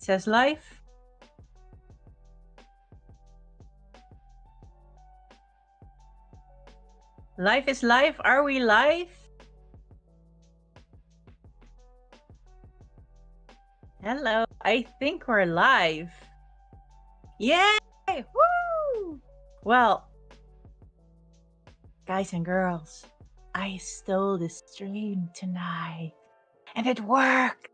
says live. Live is live. Are we live? Hello. I think we're live. Yay! Woo! Well, guys and girls, I stole the stream tonight. And it worked.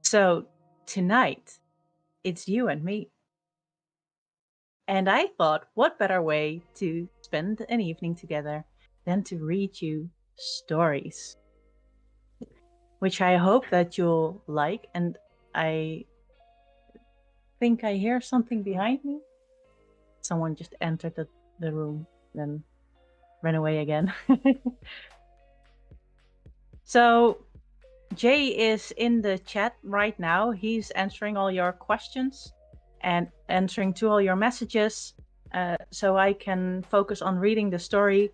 So tonight, it's you and me. And I thought, what better way to spend an evening together than to read you stories, which I hope that you'll like. And I think I hear something behind me. Someone just entered the room, then ran away again. So Jay is in the chat right now. He's answering all your questions and answering to all your messages. So I can focus on reading the story.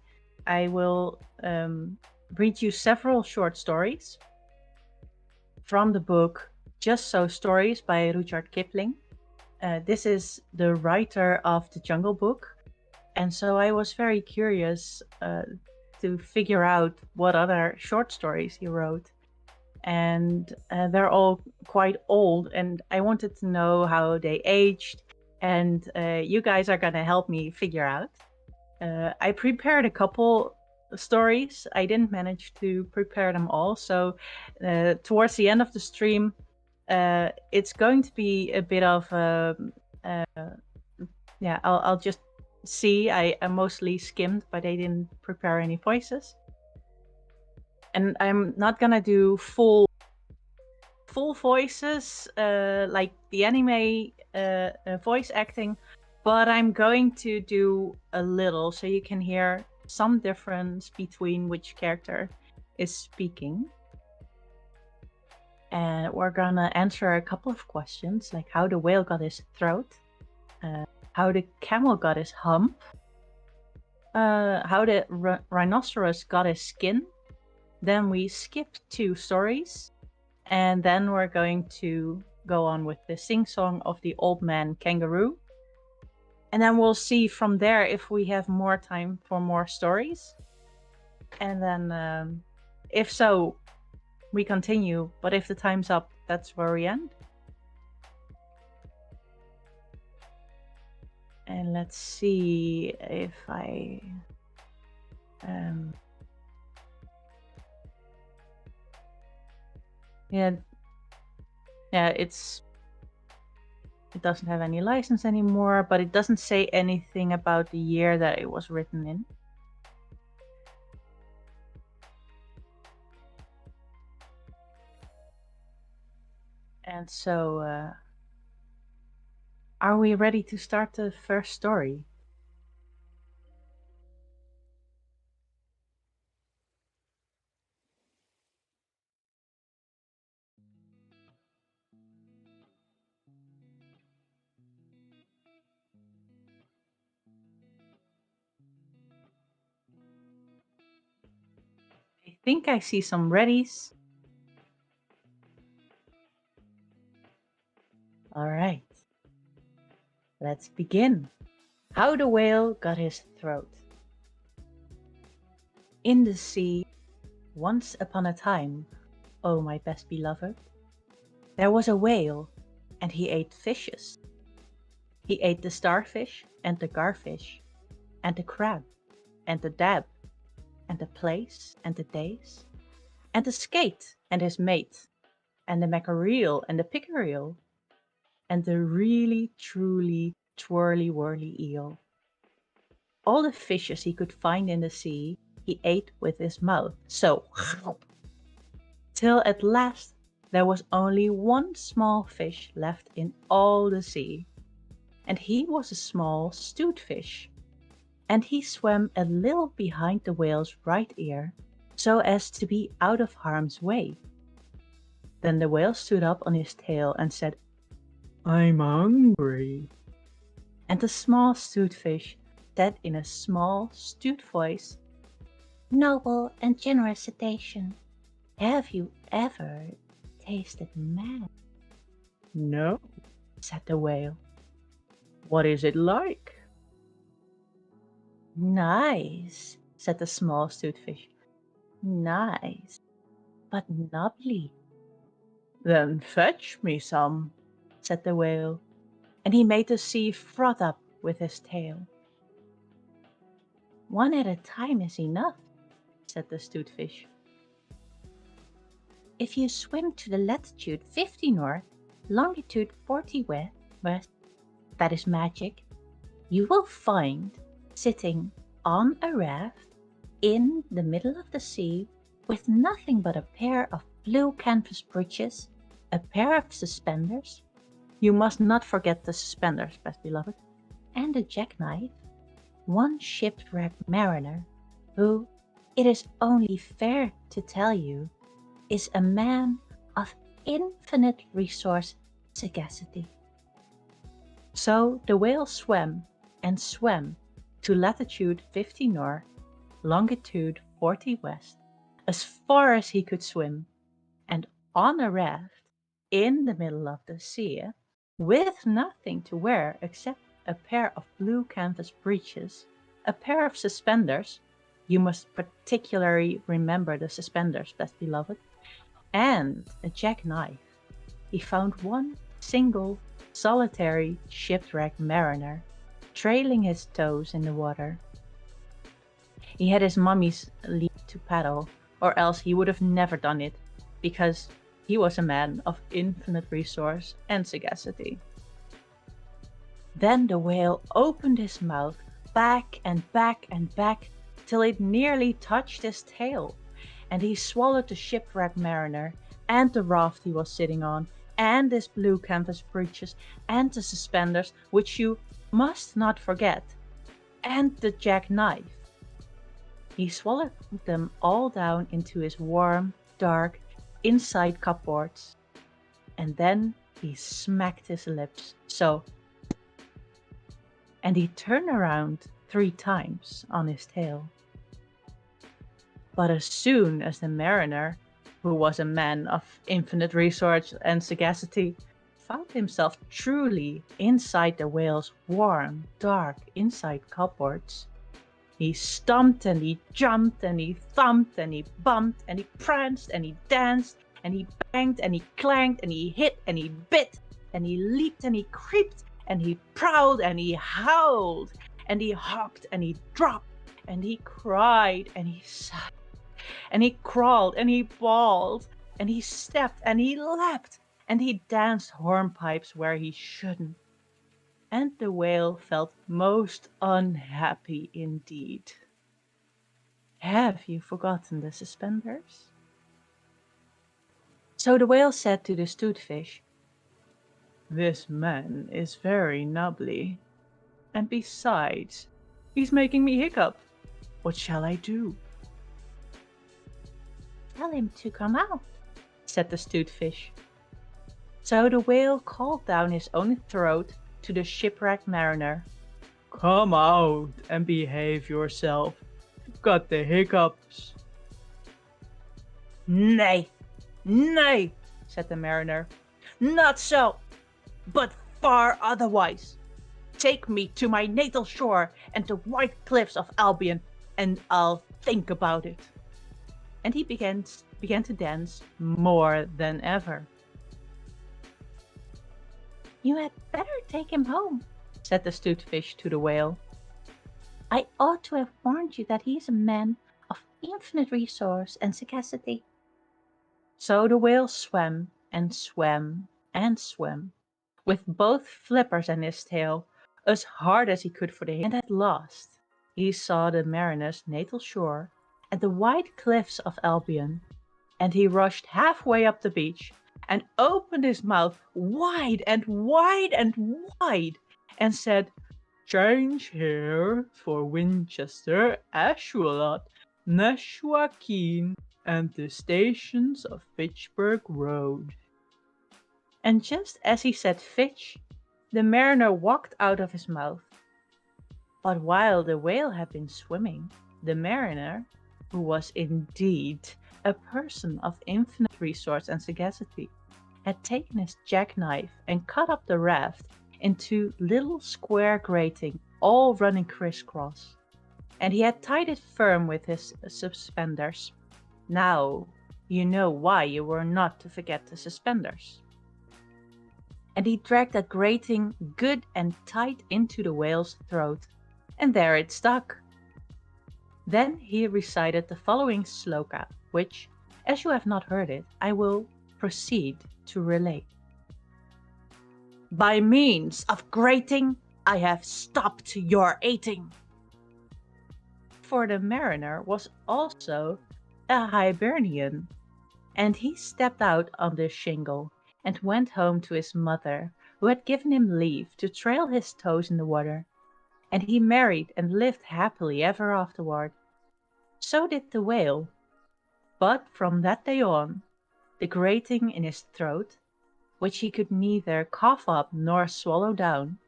I will read you several short stories from the book Just So Stories by Rudyard Kipling. This is the writer of the Jungle Book. And so I was very curious to figure out what other short stories he wrote. And they're all quite old, and I wanted to know how they aged, and you guys are gonna help me figure out. I prepared a couple stories. I didn't manage to prepare them all, so towards the end of the stream, it's going to be a bit of yeah, I'll just see. I mostly skimmed, but I didn't prepare any voices. And I'm not gonna do full voices like the anime voice acting, but I'm going to do a little so you can hear some difference between which character is speaking. And we're gonna answer a couple of questions, like how the whale got his throat, how the camel got his hump, how the rhinoceros got his skin. Then we skipped 2 stories, and then we're going to go on with the sing-song of the old man Kangaroo. And then we'll see from there if we have more time for more stories. And then if so, we continue. But if the time's up, that's where we end. And let's see if I... yeah, it doesn't have any license anymore, but it doesn't say anything about the year that it was written in. And so, are we ready to start the first story? I think I see some readies. All right, let's begin. How the whale got his throat. In the sea, once upon a time, oh my best beloved, there was a whale, and he ate fishes. He ate the starfish and the garfish, and the crab, and the dab, and the plaice, and the dace, and the skate and his mate, and the mackerel and the pickerel, and the really truly twirly whirly eel. All the fishes he could find in the sea he ate with his mouth, so till at last there was only one small fish left in all the sea, and he was a small stute fish, and he swam a little behind the whale's right ear, so as to be out of harm's way. Then the whale stood up on his tail and said, "I'm hungry." And the small stute fish said in a small stute voice, "Noble and generous cetacean, Have you ever tasted man? No, said the whale. What is it like? Nice, said the small stutfish. Nice, but nubbly, Then fetch me some, said the whale, and he made the sea froth up with his tail. One at a time is enough, said the stutfish. If you swim to the latitude 50 north, longitude 40 west, that is magic, you will find, sitting on a raft in the middle of the sea, with nothing but a pair of blue canvas breeches, a pair of suspenders, you must not forget the suspenders, best beloved, and a jackknife, one shipwrecked mariner, who, it is only fair to tell you, is a man of infinite resource sagacity. So the whale swam and swam to latitude 50 north, longitude 40 west, as far as he could swim, and on a raft in the middle of the sea, with nothing to wear except a pair of blue canvas breeches, a pair of suspenders, you must particularly remember the suspenders, best beloved, and a jackknife, he found one single, solitary shipwrecked mariner, trailing his toes in the water. He had his mummy's leave to paddle, or else he would have never done it, because he was a man of infinite resource and sagacity. Then the whale opened his mouth back and back and back till it nearly touched his tail, and he swallowed the shipwrecked mariner, and the raft he was sitting on, and his blue canvas breeches, and the suspenders, which you must not forget, and the jackknife. He swallowed them all down into his warm, dark, inside cupboards, and then he smacked his lips, so, and he turned around 3 times on his tail. But as soon as the mariner, who was a man of infinite resource and sagacity, found himself truly inside the whale's warm, dark inside cupboards, he stomped and he jumped and he thumped and he bumped and he pranced and he danced and he banged and he clanged and he hit and he bit and he leaped and he creeped and he prowled and he howled and he hopped and he dropped and he cried and he sighed and he crawled and he bawled and he stepped and he leapt and he danced hornpipes where he shouldn't. And the whale felt most unhappy indeed. Have you forgotten the suspenders? So the whale said to the stutfish, This man is very nubbly, and besides, he's making me hiccup. What shall I do? Tell him to come out, said the stutfish. So the whale called down his own throat to the shipwrecked mariner. Come out and behave yourself. You've got the hiccups. Nay, nay, said the mariner. Not so, but far otherwise. Take me to my natal shore and the white cliffs of Albion, and I'll think about it. And he began to dance more than ever. You had better take him home, said the stutfish to the whale. I ought to have warned you that he is a man of infinite resource and sagacity. So the whale swam and swam and swam, with both flippers and his tail, as hard as he could for the hiccup. And at last he saw the mariner's natal shore and the white cliffs of Albion, and he rushed halfway up the beach and opened his mouth wide and wide and wide, and said, Change here for Winchester, Ashuelot, Nashwaakeen, and the stations of Fitchburg Road. And just as he said Fitch, the mariner walked out of his mouth. But while the whale had been swimming, the mariner, who was indeed a person of infinite resource and sagacity, had taken his jackknife and cut up the raft into little square grating, all running crisscross, and he had tied it firm with his suspenders. Now you know why you were not to forget the suspenders. And he dragged that grating good and tight into the whale's throat, and there it stuck. Then he recited the following sloka, which, as you have not heard it, I will proceed to relate. By means of grating, I have stopped your eating. For the mariner was also a Hibernian, and he stepped out on the shingle and went home to his mother, who had given him leave to trail his toes in the water, and he married and lived happily ever afterward. So did the whale, but from that day on, the grating in his throat, which he could neither cough up nor swallow down,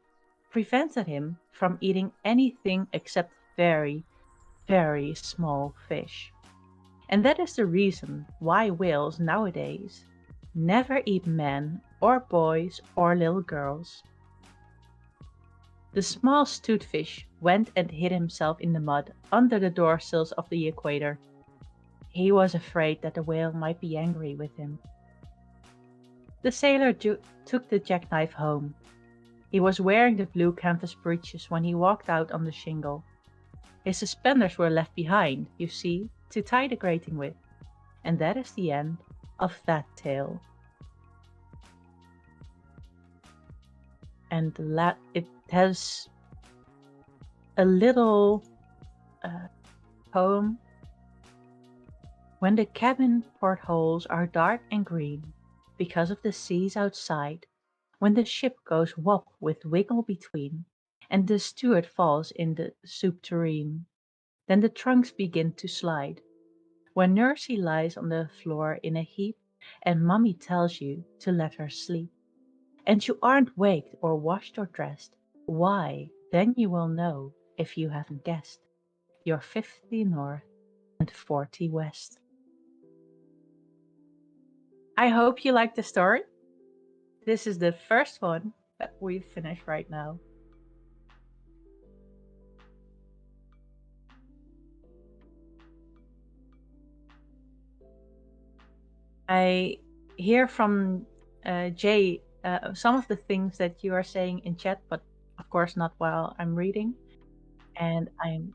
prevented him from eating anything except very, very small fish. And that is the reason why whales nowadays never eat men or boys or little girls. The small stoatfish went and hid himself in the mud under the doorsills of the equator. He was afraid that the whale might be angry with him. The sailor took the jackknife home. He was wearing the blue canvas breeches when he walked out on the shingle. His suspenders were left behind, you see, to tie the grating with. And that is the end of that tale. And it has a little poem. When the cabin portholes are dark and green because of the seas outside, when the ship goes wop with wiggle between, and the steward falls in the soup tureen, then the trunks begin to slide. When Nursey lies on the floor in a heap, and Mummy tells you to let her sleep, and you aren't waked or washed or dressed, why, then you will know, if you haven't guessed, you're 50 north and 40 west. I hope you liked the story. This is the first one that we've finished right now. I hear from Jay some of the things that you are saying in chat, but of course not while I'm reading. And I'm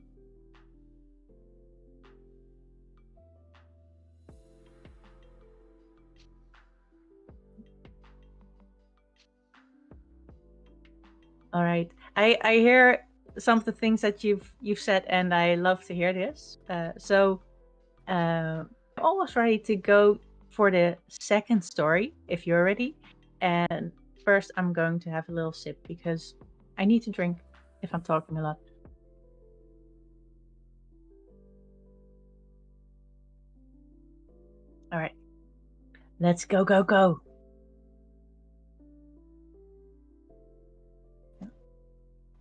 all right. I hear some of the things that you've said, and I love to hear this. I'm almost ready to go for the second story, if you're ready. And first, I'm going to have a little sip because I need to drink if I'm talking a lot. All right. Let's go, go, go.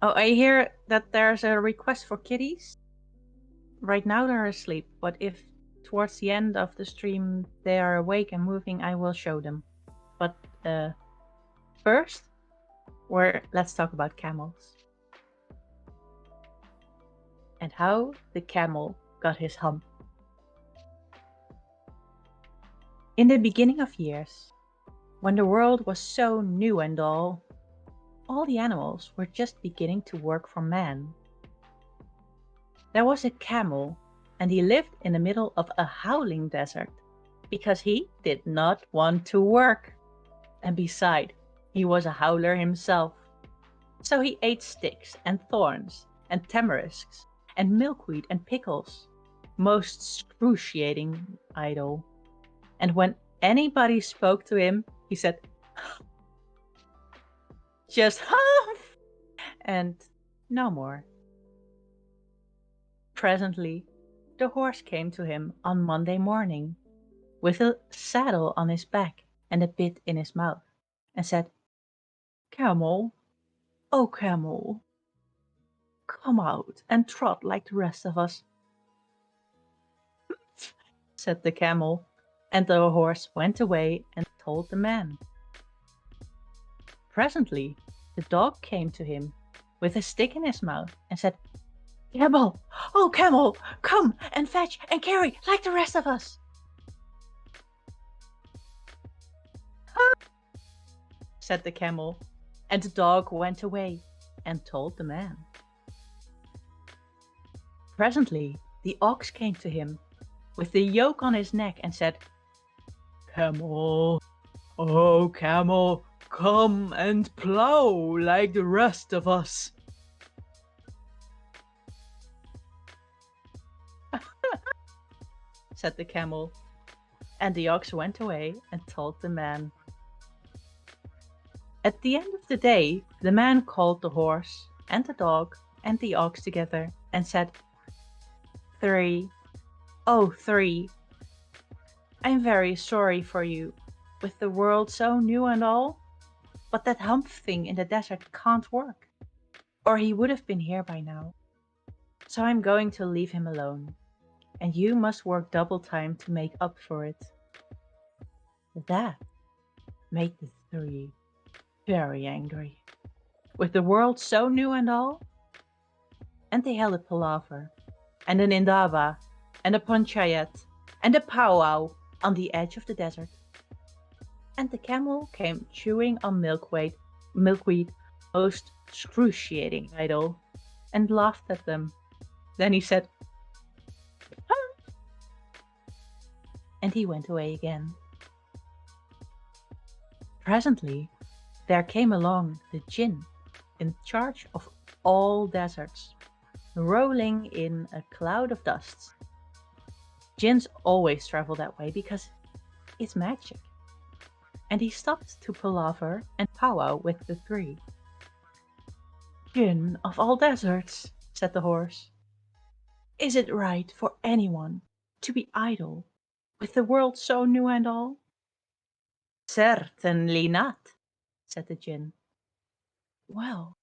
Oh, I hear that there's a request for kitties. Right now they're asleep, but if towards the end of the stream they are awake and moving, I will show them. But first, let's talk about camels. And how the camel got his hump. In the beginning of years, when the world was so new and all the animals were just beginning to work for man. There was a camel, and he lived in the middle of a howling desert, because he did not want to work. And beside, he was a howler himself. So he ate sticks and thorns and tamarisks and milkweed and pickles. Most excruciating idle. And when anybody spoke to him, he said, just huff, and no more. Presently, the horse came to him on Monday morning, with a saddle on his back and a bit in his mouth, and said, Camel, oh camel, come out and trot like the rest of us. said the camel, and the horse went away and told the man. Presently, the dog came to him with a stick in his mouth and said, "Camel, oh camel, come and fetch and carry like the rest of us." Said the camel, and the dog went away and told the man. Presently, the ox came to him with the yoke on his neck and said, "Camel, oh camel, come and plow like the rest of us." Said the camel, and the ox went away and told the man. At the end of the day, the man called the horse and the dog and the ox together and said, "Three, oh three, I'm very sorry for you, with the world so new and all, but that hump thing in the desert can't work, or he would have been here by now. So I'm going to leave him alone, and you must work double time to make up for it." That made the three very angry, with the world so new and all. And they held a palaver, and an indaba, and a panchayat, and a powwow on the edge of the desert. And the camel came chewing on milkweed most excruciating idle, and laughed at them. Then he said, "Huh," and he went away again. Presently, there came along the Jinn, in charge of all deserts, rolling in a cloud of dust. Jinns always travel that way because it's magic. And he stopped to palaver and powwow with the three. "Jinn of all deserts," said the horse, "is it right for anyone to be idle, with the world so new and all?" "Certainly not," said the Jinn. "Well,"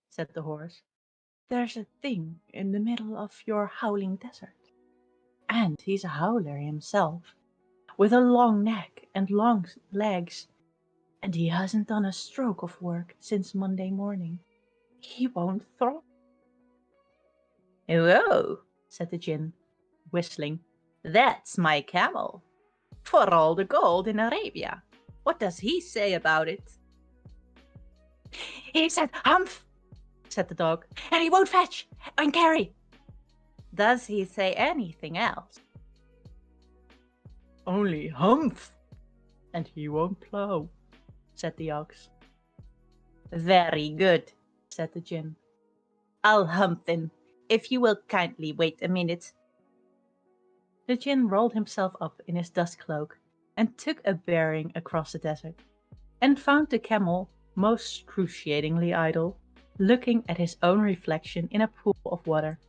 said the horse, "there's a thing in the middle of your howling desert, and he's a howler himself, with a long neck and long legs, and he hasn't done a stroke of work since Monday morning. He won't throw." "Whoa," said the Jinn, whistling, "that's my camel. For all the gold in Arabia. What does he say about it?" "He said humph," said the dog, "and he won't fetch and carry." "Does he say anything else?" "Only humph, and he won't plow," said the ox. "Very good," said the Jinn. "I'll hump then, if you will kindly wait a minute." The Jinn rolled himself up in his dust cloak and took a bearing across the desert, and found the camel most excruciatingly idle, looking at his own reflection in a pool of water.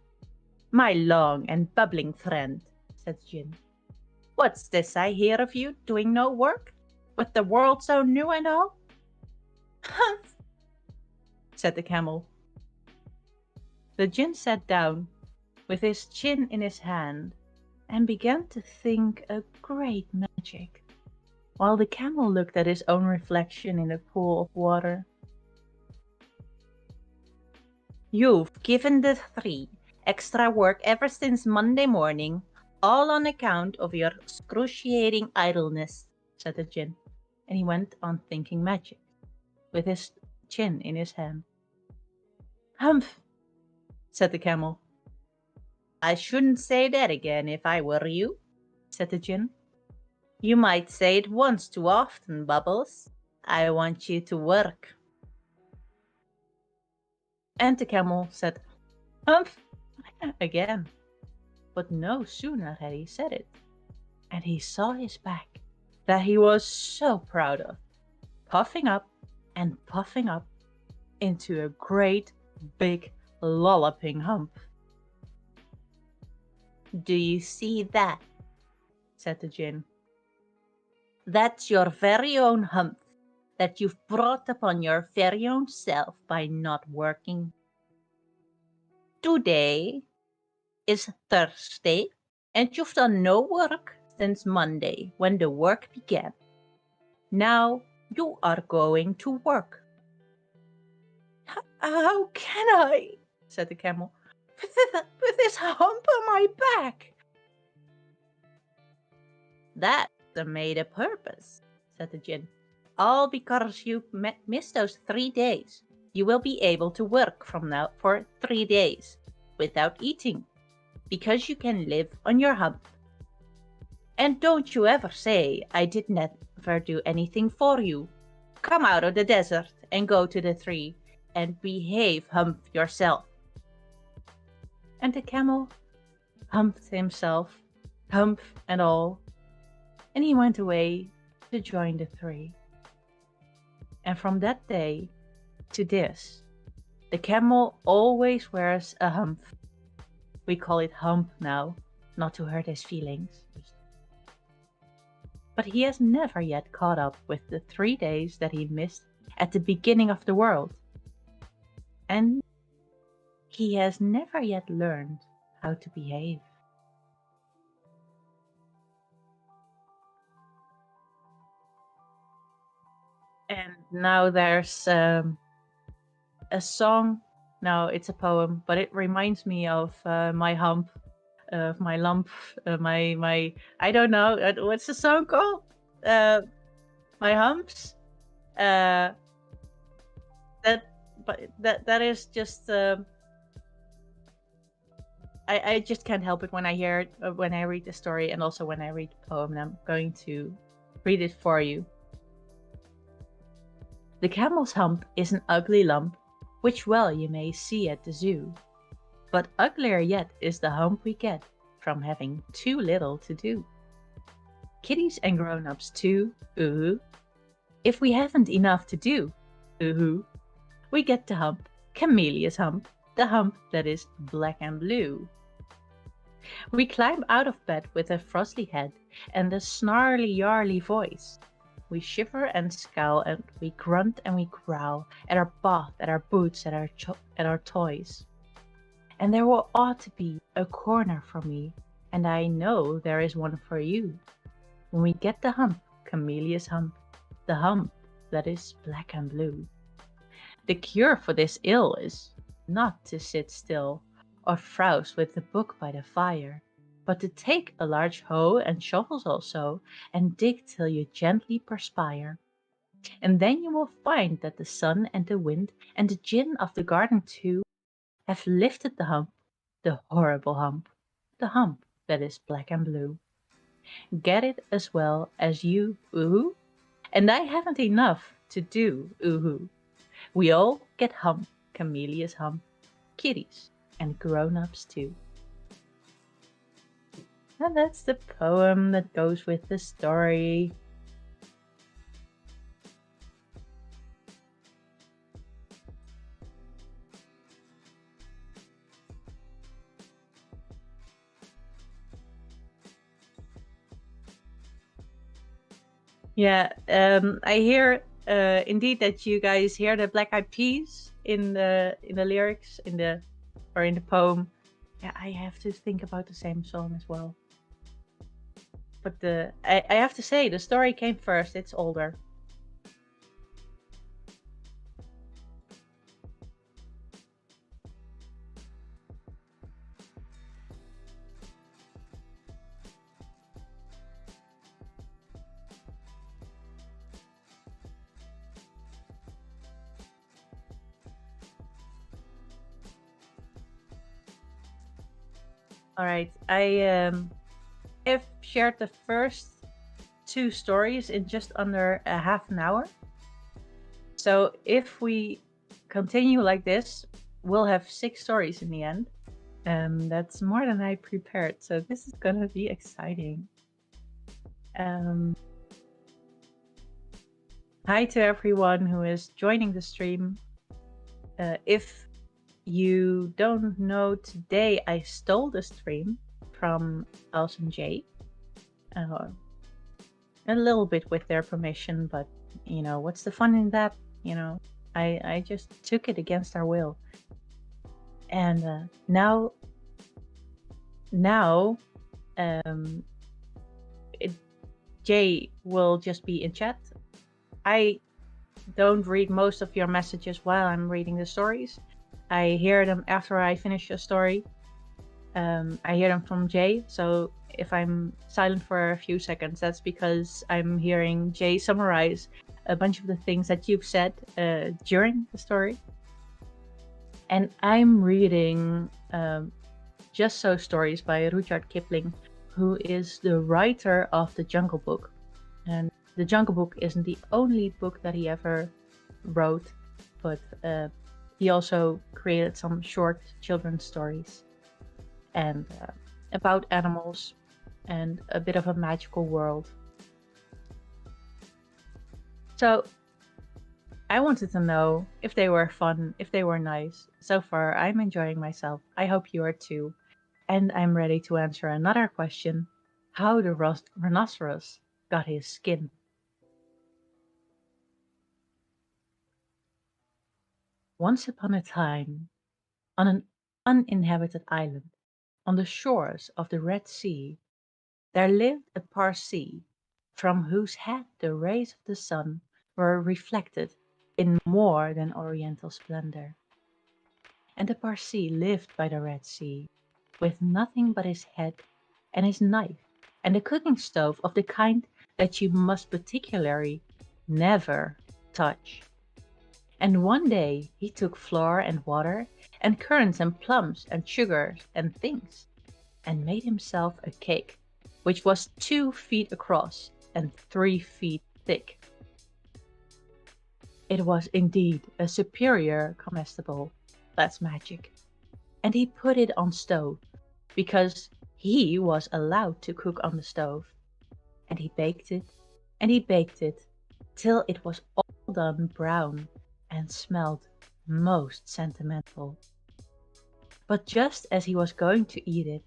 "My long and bubbling friend," said the Jinn, "what's this I hear of you doing no work, with the world so new and all?" "Humph," said the camel. The Jinn sat down, with his chin in his hand, and began to think a great magic, while the camel looked at his own reflection in a pool of water. "You've given the three extra work ever since Monday morning, all on account of your excruciating idleness," said the Jinn, and he went on thinking magic, with his chin in his hand. "Humph," said the camel. "I shouldn't say that again if I were you," said the Jinn. "You might say it once too often, Bubbles. I want you to work." And the camel said, "Humph," again. But no sooner had he said it, and he saw his back, that he was so proud of, puffing up and puffing up into a great big lolloping hump. "Do you see that?" said the Jinn. "That's your very own hump that you've brought upon your very own self by not working. Today is Thursday, and you've done no work since Monday, when the work began. Now you are going to work. How can I? Said the camel. With this hump on my back. That's made a purpose, said the Djinn. All because you missed those 3 days. You will be able to work from now for 3 days without eating, because you can live on your hump. And don't you ever say I did never do anything for you. Come out of the desert and go to the tree and behave hump yourself. And the camel humped himself, hump and all, and he went away to join the tree. And from that day to this, the camel always wears a hump. We call it hump now, not to hurt his feelings. But he has never yet caught up with the 3 days that he missed at the beginning of the world. And he has never yet learned how to behave. And now there's a song. No, it's a poem, but it reminds me of my hump, my lump, my I don't know what's the song called? My humps. That is just. I just can't help it when I hear it, when I read the story, and also when I read the poem. And I'm going to read it for you. The camel's hump is an ugly lump, which well you may see at the zoo. But uglier yet is the hump we get from having too little to do. Kiddies and grown-ups too, ooh. If we haven't enough to do, ooh, we get the hump, Camellia's hump, the hump that is black and blue. We climb out of bed with a frosty head and a snarly yarly voice. We shiver and scowl and we grunt and we growl at our bath, at our boots, at our toys. And there will ought to be a corner for me, and I know there is one for you. When we get the hump, Camellia's hump, the hump that is black and blue. The cure for this ill is not to sit still or frowse with the book by the fire, but to take a large hoe and shovels also, and dig till you gently perspire. And then you will find that the sun and the wind and the Djinn of the garden too have lifted the hump, the horrible hump, the hump that is black and blue. Get it as well as you, ooh, and I haven't enough to do, ooh. We all get hump, Camellia's hump, kiddies and grown-ups too. And that's the poem that goes with the story. Yeah, I hear indeed that you guys hear the Black Eyed Peas in the lyrics in the poem. Yeah, I have to think about the same song as well. But I have to say, the story came first. It's older. All right, I have shared the first 2 stories in just under a half an hour. So if we continue like this, we'll have 6 stories in the end. That's more than I prepared, so this is gonna be exciting. Hi to everyone who is joining the stream. If you don't know, today I stole the stream from Alson J. A little bit with their permission, but you know, what's the fun in that? You know, I just took it against our will. And now Jay will just be in chat. I don't read most of your messages while I'm reading the stories. I hear them after I finish a story. I hear them from Jay, so if I'm silent for a few seconds, that's because I'm hearing Jay summarize a bunch of the things that you've said during the story. And I'm reading Just So Stories by Rudyard Kipling, who is the writer of The Jungle Book. And The Jungle Book isn't the only book that he ever wrote, but he also created some short children's stories and about animals and a bit of a magical world. So I wanted to know if they were fun, if they were nice. So far, I'm enjoying myself. I hope you are too. And I'm ready to answer another question: how the rhinoceros got his skin. Once upon a time, on an uninhabited island, on the shores of the Red Sea, there lived a Parsee, from whose head the rays of the sun were reflected in more than oriental splendor. And the Parsee lived by the Red Sea, with nothing but his head and his knife, and a cooking stove of the kind that you must particularly never touch. And one day he took flour and water, and currants and plums and sugars and things, and made himself a cake, which was 2 feet across and 3 feet thick. It was indeed a superior comestible, that's magic, and he put it on stove, because he was allowed to cook on the stove, and he baked it, till it was all done brown, and smelled most sentimental. But just as he was going to eat it,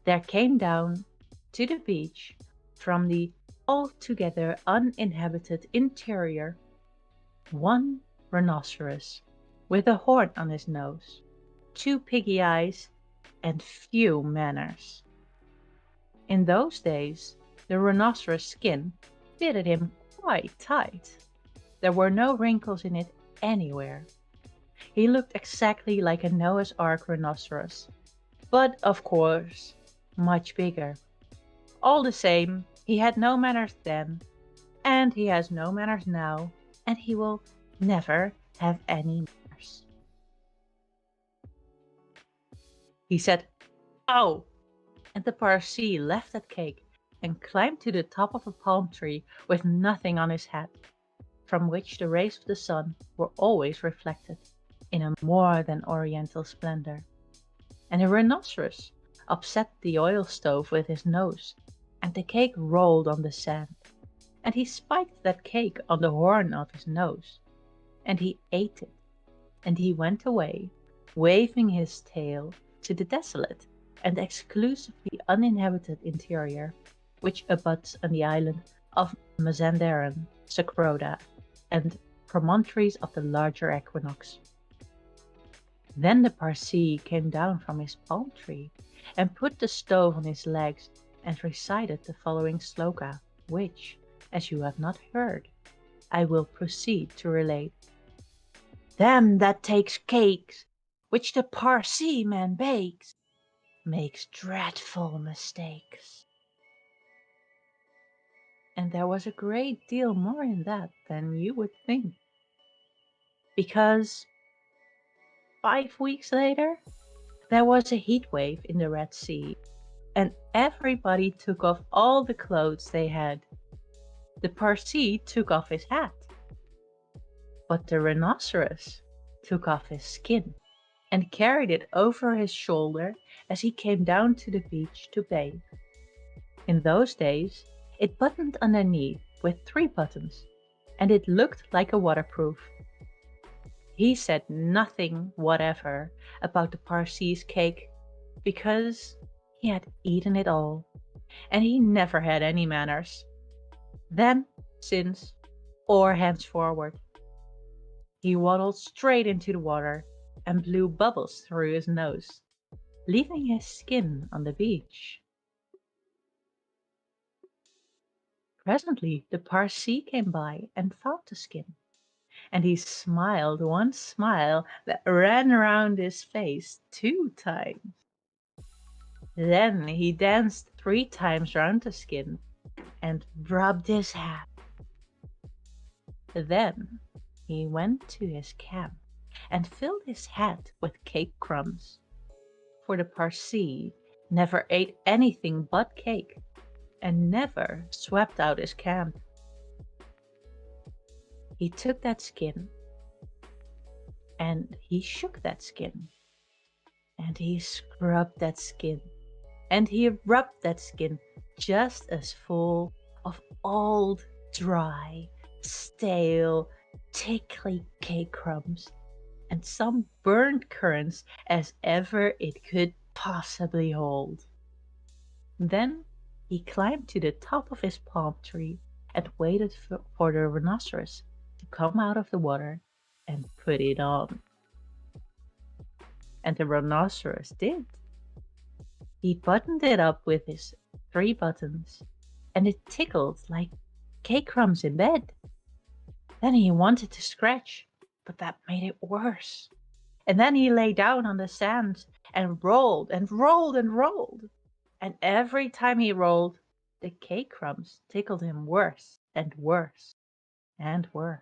there came down to the beach from the altogether uninhabited interior one rhinoceros with a horn on his nose, 2 piggy eyes, and few manners. In those days, the rhinoceros skin fitted him quite tight. There were no wrinkles in it anywhere. He looked exactly like a Noah's Ark rhinoceros, but of course, much bigger. All the same, he had no manners then, and he has no manners now, and he will never have any manners. He said, "Ow!" and the Parsee left that cake and climbed to the top of a palm tree with nothing on his head, from which the rays of the sun were always reflected in a more than oriental splendor. And the rhinoceros upset the oil stove with his nose, and the cake rolled on the sand, and he spiked that cake on the horn of his nose, and he ate it, and he went away, waving his tail to the desolate and exclusively uninhabited interior, which abuts on the island of Mazandaran, Sakroda, and promontories of the larger equinox. Then the Parsee came down from his palm tree and put the stove on his legs and recited the following sloka, which, as you have not heard, I will proceed to relate. Them that takes cakes, which the Parsee man bakes, makes dreadful mistakes. And there was a great deal more in that than you would think. Because 5 weeks later, there was a heat wave in the Red Sea, and everybody took off all the clothes they had. The Parsee took off his hat, but the rhinoceros took off his skin and carried it over his shoulder as he came down to the beach to bathe. In those days, it buttoned underneath with 3 buttons, and it looked like a waterproof. He said nothing whatever about the Parsee's cake, because he had eaten it all, and he never had any manners. Then, since, or henceforward, he waddled straight into the water and blew bubbles through his nose, leaving his skin on the beach. Presently the Parsee came by and found the skin, and he smiled one smile that ran around his face 2 times. Then he danced 3 times round the skin and rubbed his hat. Then he went to his camp and filled his hat with cake crumbs, for the Parsee never ate anything but cake and never swept out his camp. He took that skin and he shook that skin and he scrubbed that skin and he rubbed that skin just as full of old, dry, stale, tickly cake crumbs and some burnt currants as ever it could possibly hold. Then he climbed to the top of his palm tree and waited for the rhinoceros to come out of the water and put it on. And the rhinoceros did. He buttoned it up with his 3 buttons, and it tickled like cake crumbs in bed. Then he wanted to scratch, but that made it worse. And then he lay down on the sand and rolled and rolled and rolled. And every time he rolled, the cake crumbs tickled him worse and worse and worse.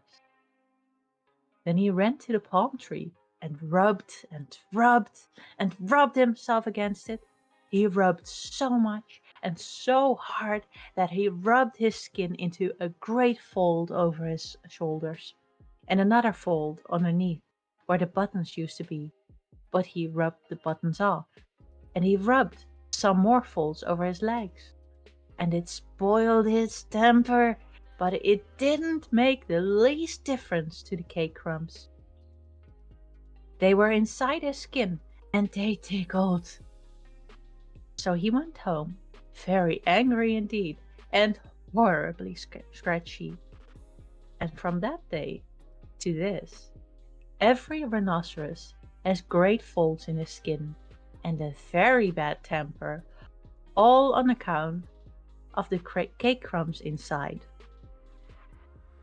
Then he ran to the palm tree and rubbed and rubbed and rubbed himself against it. He rubbed so much and so hard that he rubbed his skin into a great fold over his shoulders and another fold underneath where the buttons used to be. But he rubbed the buttons off and he rubbed some more folds over his legs. And it spoiled his temper, but it didn't make the least difference to the cake crumbs. They were inside his skin and they tickled. So he went home, very angry indeed, and horribly scratchy. And from that day to this, every rhinoceros has great folds in his skin and a very bad temper, all on account of the cake crumbs inside.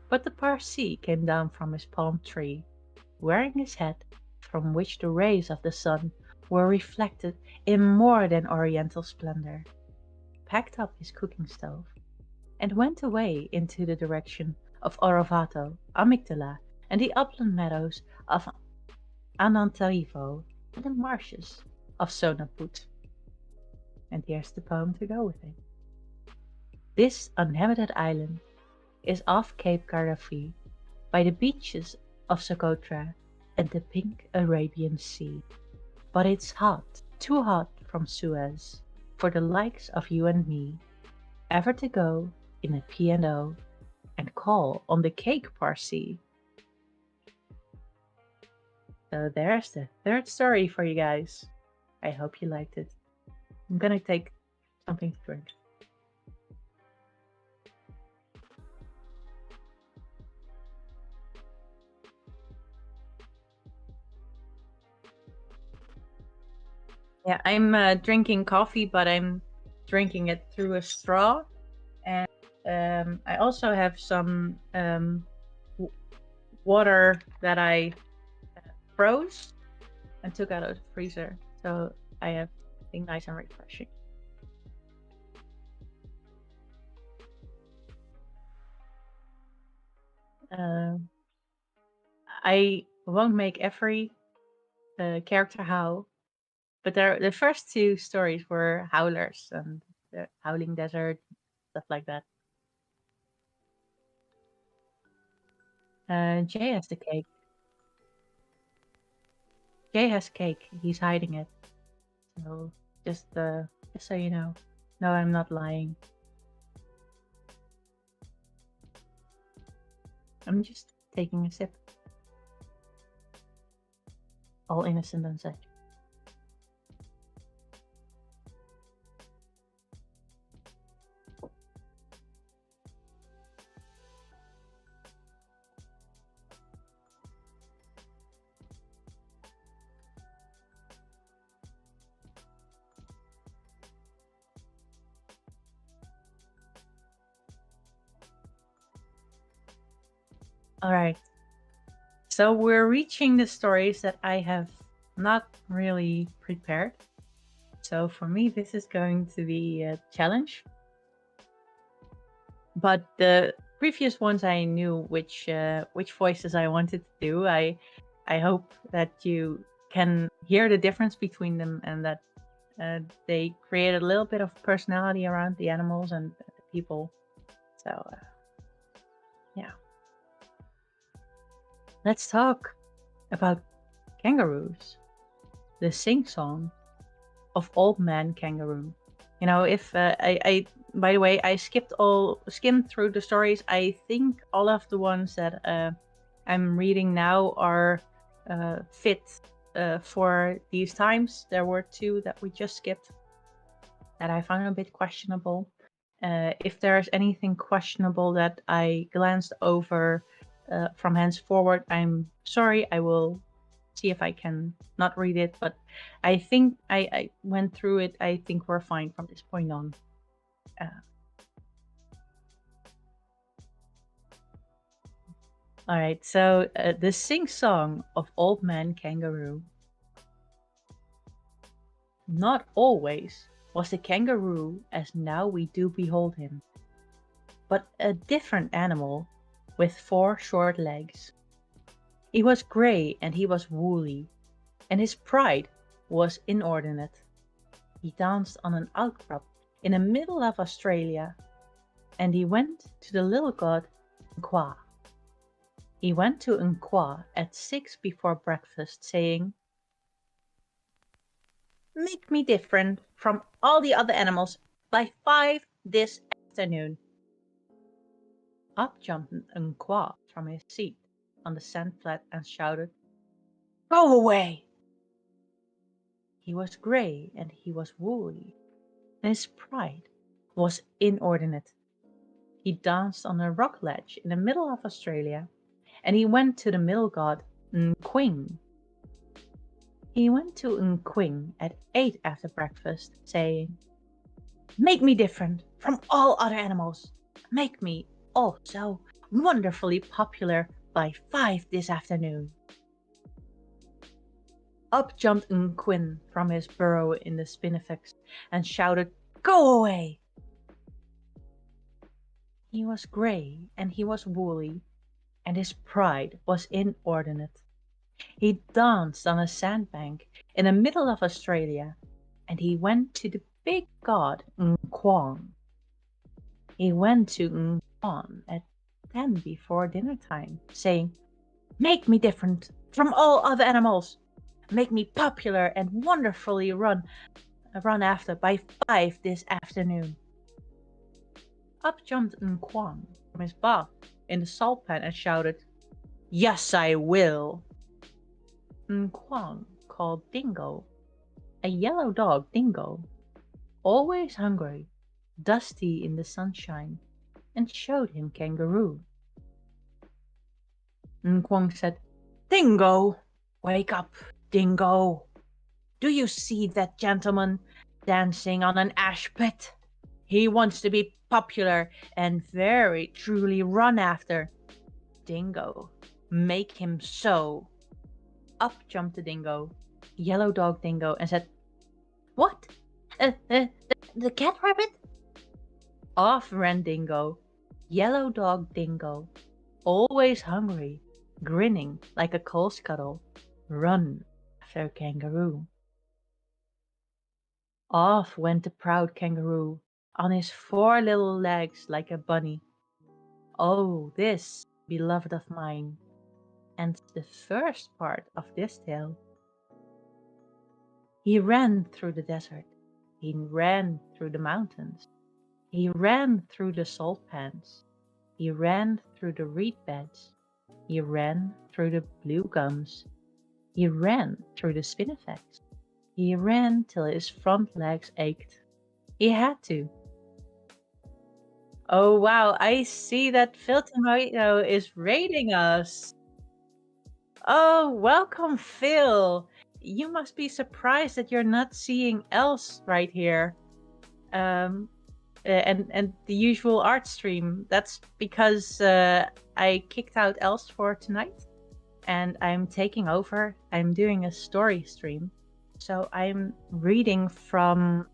But the Parsee came down from his palm tree, wearing his hat from which the rays of the sun were reflected in more than oriental splendor, packed up his cooking stove, and went away into the direction of Orovato, Amygdala, and the upland meadows of Anantarivo, and the marshes of Sonaput. And here's the poem to go with it. This uninhabited island is off Cape Gardafi, by the beaches of Socotra and the pink Arabian Sea. But it's hot, too hot from Suez, for the likes of you and me, ever to go in a P&O and call on the cake Parsee. So there's the third story for you guys. I hope you liked it. I'm gonna take something to drink. Yeah, I'm drinking coffee, but I'm drinking it through a straw. And I also have some water that I froze and took out of the freezer. So I have something nice and refreshing. I won't make every character howl, but the first 2 stories were howlers and the howling desert, stuff like that. Jay has the cake. Jay has cake. He's hiding it. So just so you know. No, I'm not lying. I'm just taking a sip. All innocent and such. All right. So we're reaching the stories that I have not really prepared. So for me, this is going to be a challenge. But the previous ones, I knew which voices I wanted to do. I hope that you can hear the difference between them and that they create a little bit of personality around the animals and the people. So yeah, let's talk about kangaroos. The sing-song of Old Man Kangaroo. You know, if I by the way, I skimmed through the stories. I think all of the ones that I'm reading now are fit for these times. There were two that we just skipped that I found a bit questionable. If there's anything questionable that I glanced over from henceforward, I'm sorry. I will see if I can not read it, but I think I went through it. I think we're fine from this point on. All right, so the sing-song of Old Man Kangaroo. Not always was the kangaroo as now we do behold him, but a different animal with 4 short legs. He was grey and he was woolly, and his pride was inordinate. He danced on an outcrop in the middle of Australia, and he went to the little god Nkwa. He went to Nkwa at 6 before breakfast, saying, "Make me different from all the other animals by 5 this afternoon." Up jumped Nkwa from his seat on the sand flat and shouted, "Go away!" He was grey and he was woolly, and his pride was inordinate. He danced on a rock ledge in the middle of Australia, and he went to the middle god Nkwing. He went to Nkwing at 8 after breakfast, saying, "Make me different from all other animals. Make me also wonderfully popular by 5 this afternoon." Up jumped Nkwin from his burrow in the spinifex and shouted, "Go away!" He was grey and he was woolly, and his pride was inordinate. He danced on a sandbank in the middle of Australia, and he went to the big god Nkwang. He went to Nkwang at 10 before dinner time, saying, "Make me different from all other animals. Make me popular and wonderfully run after by 5 this afternoon." Up jumped Nkwang from his bath in the salt pan and shouted, "Yes, I will." Nkwang called Dingo, a yellow dog Dingo, always hungry, dusty in the sunshine, and showed him Kangaroo. Nkwang said, "Dingo, wake up, Dingo. Do you see that gentleman dancing on an ash pit? He wants to be popular and very truly run after. Dingo, make him so." Up jumped the dingo, yellow dog Dingo, and said, "What? The cat rabbit?" Off ran Dingo, yellow dog Dingo, always hungry, grinning like a coal scuttle, run after Kangaroo. Off went the proud Kangaroo, on his 4 little legs like a bunny. Oh, this, beloved of mine, and the first part of this tale. He ran through the desert. He ran through the mountains. He ran through the salt pans. He ran through the reed beds. He ran through the blue gums. He ran through the spinifex. He ran till his front legs ached. He had to. Oh wow, I see that Phil Tomato is rating us. Oh, welcome, Phil. You must be surprised that you're not seeing else right here. and the usual art stream. That's because I kicked out Els for tonight, and I'm taking over. I'm doing a story stream, so I'm reading from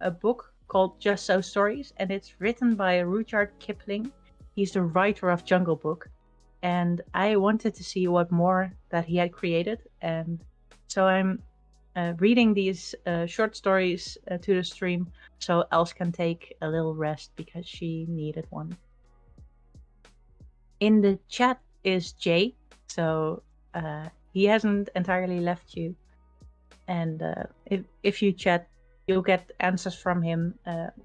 a book called Just So Stories, and it's written by Rudyard Kipling. He's the writer of Jungle Book, and I wanted to see what more that he had created, and so I'm reading these short stories to the stream so Els can take a little rest because she needed one. In the chat is Jay, so he hasn't entirely left you. And if you chat, you'll get answers from him.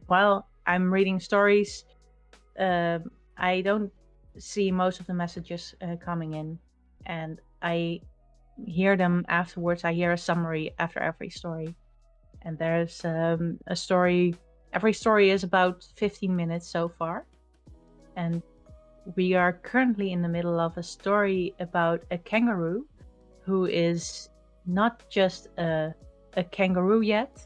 While I'm reading stories, I don't see most of the messages coming in, and I hear them afterwards. I hear a summary after every story. And there's a story, every story is about 15 minutes so far. And we are currently in the middle of a story about a kangaroo who is not just a kangaroo yet.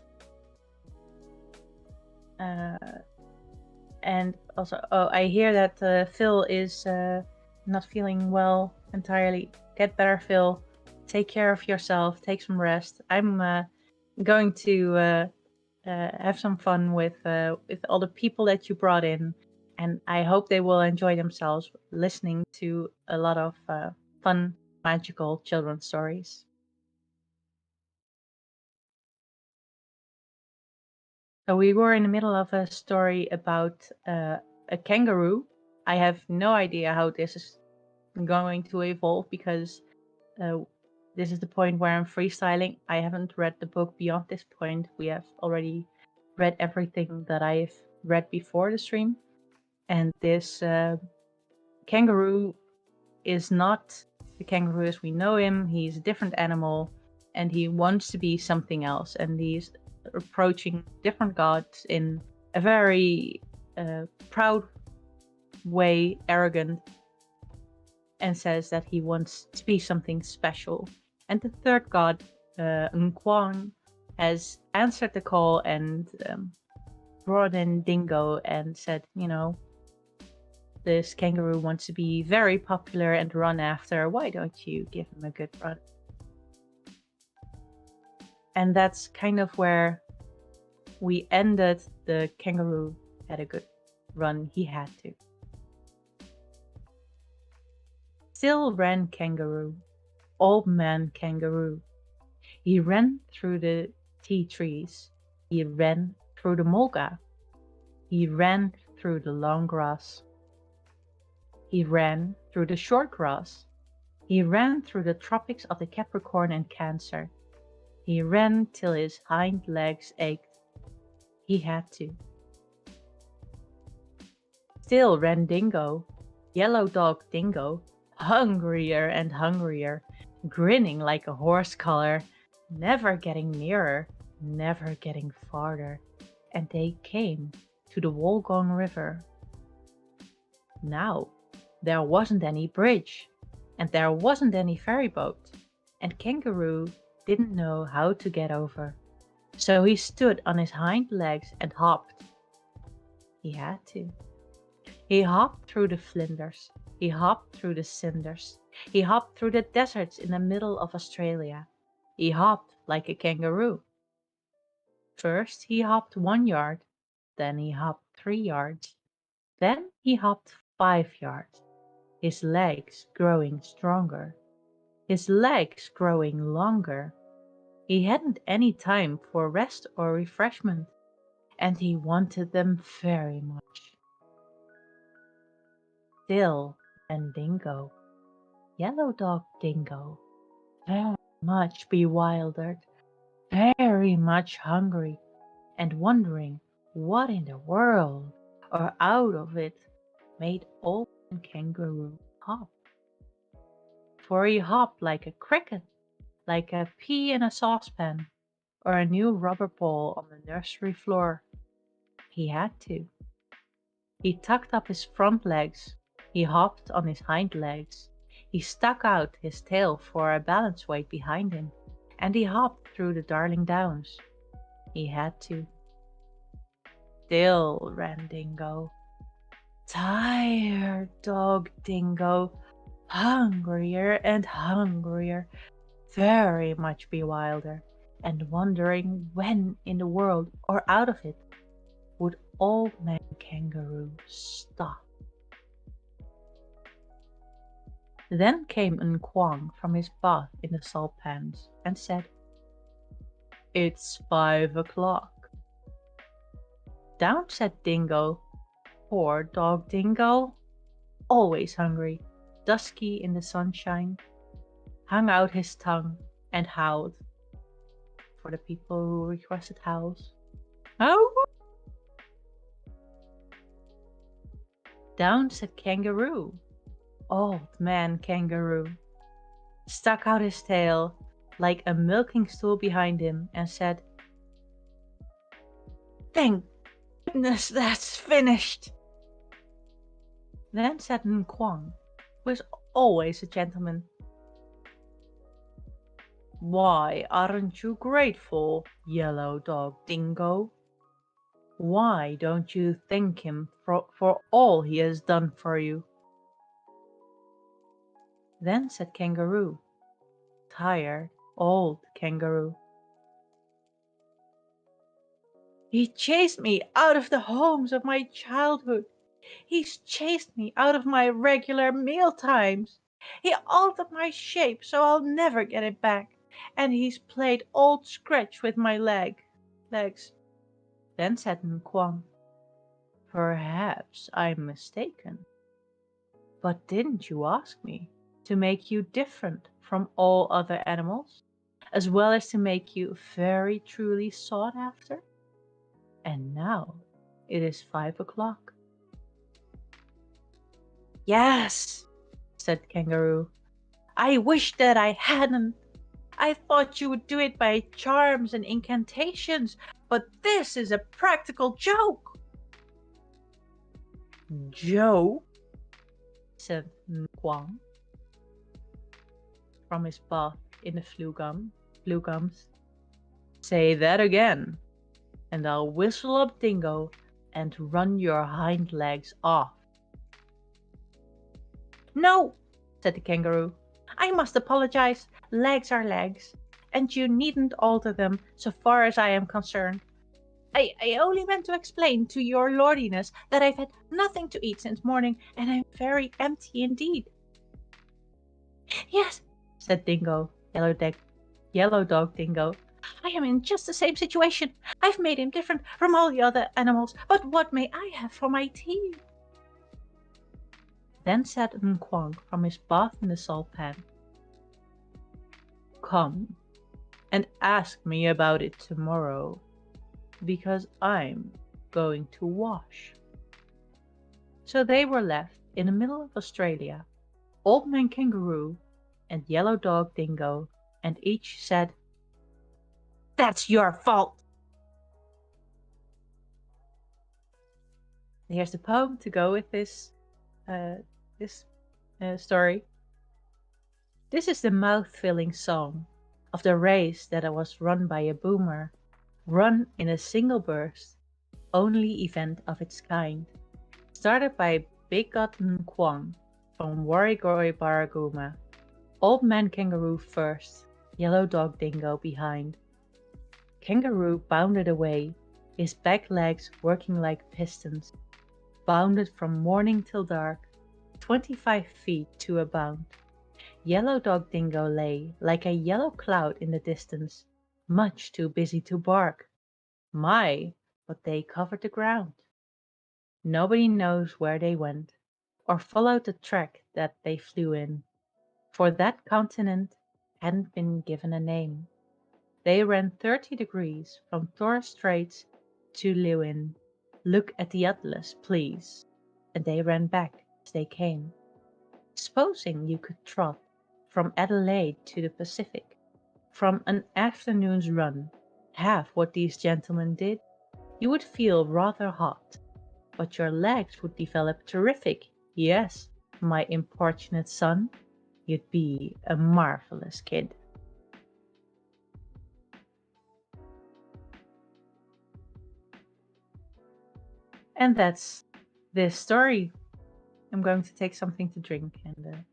And also, I hear that Phil is not feeling well entirely. Get better, Phil. Take care of yourself. Take some rest. I'm going to have some fun with all the people that you brought in, and I hope they will enjoy themselves listening to a lot of fun, magical children's stories. So we were in the middle of a story about a kangaroo. I have no idea how this is going to evolve because this is the point where I'm freestyling. I haven't read the book beyond this point. We have already read everything that I've read before the stream. And this kangaroo is not the kangaroo as we know him. He's a different animal and he wants to be something else. And he's approaching different gods in a very proud way, arrogant, and says that he wants to be something special. And the third god, Nkwang, has answered the call and brought in Dingo and said, you know, this kangaroo wants to be very popular and run after. Why don't you give him a good run? And that's kind of where we ended. The kangaroo had a good run. He had to. Still ran Kangaroo, old man Kangaroo. He ran through the tea trees. He ran through the mulga. He ran through the long grass. He ran through the short grass. He ran through the tropics of the Capricorn and Cancer. He ran till his hind legs ached. He had to. Still ran Dingo, yellow dog Dingo, hungrier and hungrier, grinning like a horse collar, never getting nearer, never getting farther, and they came to the Wolgong River. Now, there wasn't any bridge, and there wasn't any ferry boat, and Kangaroo didn't know how to get over. So he stood on his hind legs and hopped. He had to. He hopped through the flinders. He hopped through the cinders. He hopped through the deserts in the middle of Australia. He hopped like a kangaroo. First he hopped 1 yard, then he hopped 3 yards, then he hopped 5 yards, his legs growing stronger, his legs growing longer. He hadn't any time for rest or refreshment, and he wanted them very much. Still and Dingo, yellow dog Dingo, very much bewildered, very much hungry, and wondering what in the world or out of it made old Kangaroo hop. For he hopped like a cricket, like a pea in a saucepan, or a new rubber ball on the nursery floor. He had to. He tucked up his front legs. He hopped on his hind legs. He stuck out his tail for a balance weight behind him, and he hopped through the Darling Downs. He had to. still, ran Dingo. Tired dog Dingo, hungrier and hungrier, very much bewildered, and wondering when in the world, or out of it, would Old Man Kangaroo stop. Then came Kwang from his bath in the salt pans and said, "It's 5 o'clock." Down sat Dingo, poor dog Dingo, always hungry, dusky in the sunshine, hung out his tongue and howled. For the people who requested howls. Oh! Down sat Kangaroo, Old Man Kangaroo, stuck out his tail like a milking stool behind him and said, "Thank goodness that's finished." Then sat Kwang, who is always a gentleman. "Why aren't you grateful, yellow dog Dingo? Why don't you thank him for all he has done for you?" Then said Kangaroo, tired old Kangaroo, "He chased me out of the homes of my childhood. He's chased me out of my regular meal times. He altered my shape so I'll never get it back. And he's played old scratch with my legs." Then said Kwang, "Perhaps I'm mistaken. But didn't you ask me to make you different from all other animals, as well as to make you very truly sought after? And now it is 5 o'clock." "Yes," said Kangaroo. "I wish that I hadn't. I thought you would do it by charms and incantations, but this is a practical joke." "Joke?" said Kwang from his bath in the blue gums. "Say that again, and I'll whistle up Dingo and run your hind legs off." "No," said the Kangaroo. "I must apologize. Legs are legs, and you needn't alter them so far as I am concerned. I only meant to explain to your lordliness that I've had nothing to eat since morning, and I'm very empty indeed." "Yes," said Dingo, yellow dog Dingo. "I am in just the same situation. I've made him different from all the other animals, but what may I have for my tea?" Then said Kwang from his bath in the salt pan, "Come and ask me about it tomorrow, because I'm going to wash." So they were left in the middle of Australia, Old Man Kangaroo and Yellow Dog Dingo, and each said, "That's your fault." Here's the poem to go with this story. This is the mouth-filling song of the race that was run by a boomer, run in a single burst, only event of its kind, started by Big Gotten Kwang from Warragoi Baraguma, Old Man Kangaroo first, Yellow Dog Dingo behind. Kangaroo bounded away, his back legs working like pistons, bounded from morning till dark, 25 feet to a bound. Yellow Dog Dingo lay like a yellow cloud in the distance, much too busy to bark. My, but they covered the ground. Nobody knows where they went, or followed the track that they flew in, for that continent hadn't been given a name. They ran 30 degrees from Torres Straits to Lewin. Look at the atlas, please. And they ran back as they came. Supposing you could trot from Adelaide to the Pacific, from an afternoon's run, half what these gentlemen did, you would feel rather hot, but your legs would develop terrific. Yes, my importunate son, you'd be a marvelous kid. And that's this story. I'm going to take something to drink and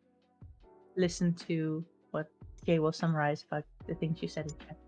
listen to what Jay will summarize about the things you said in chat.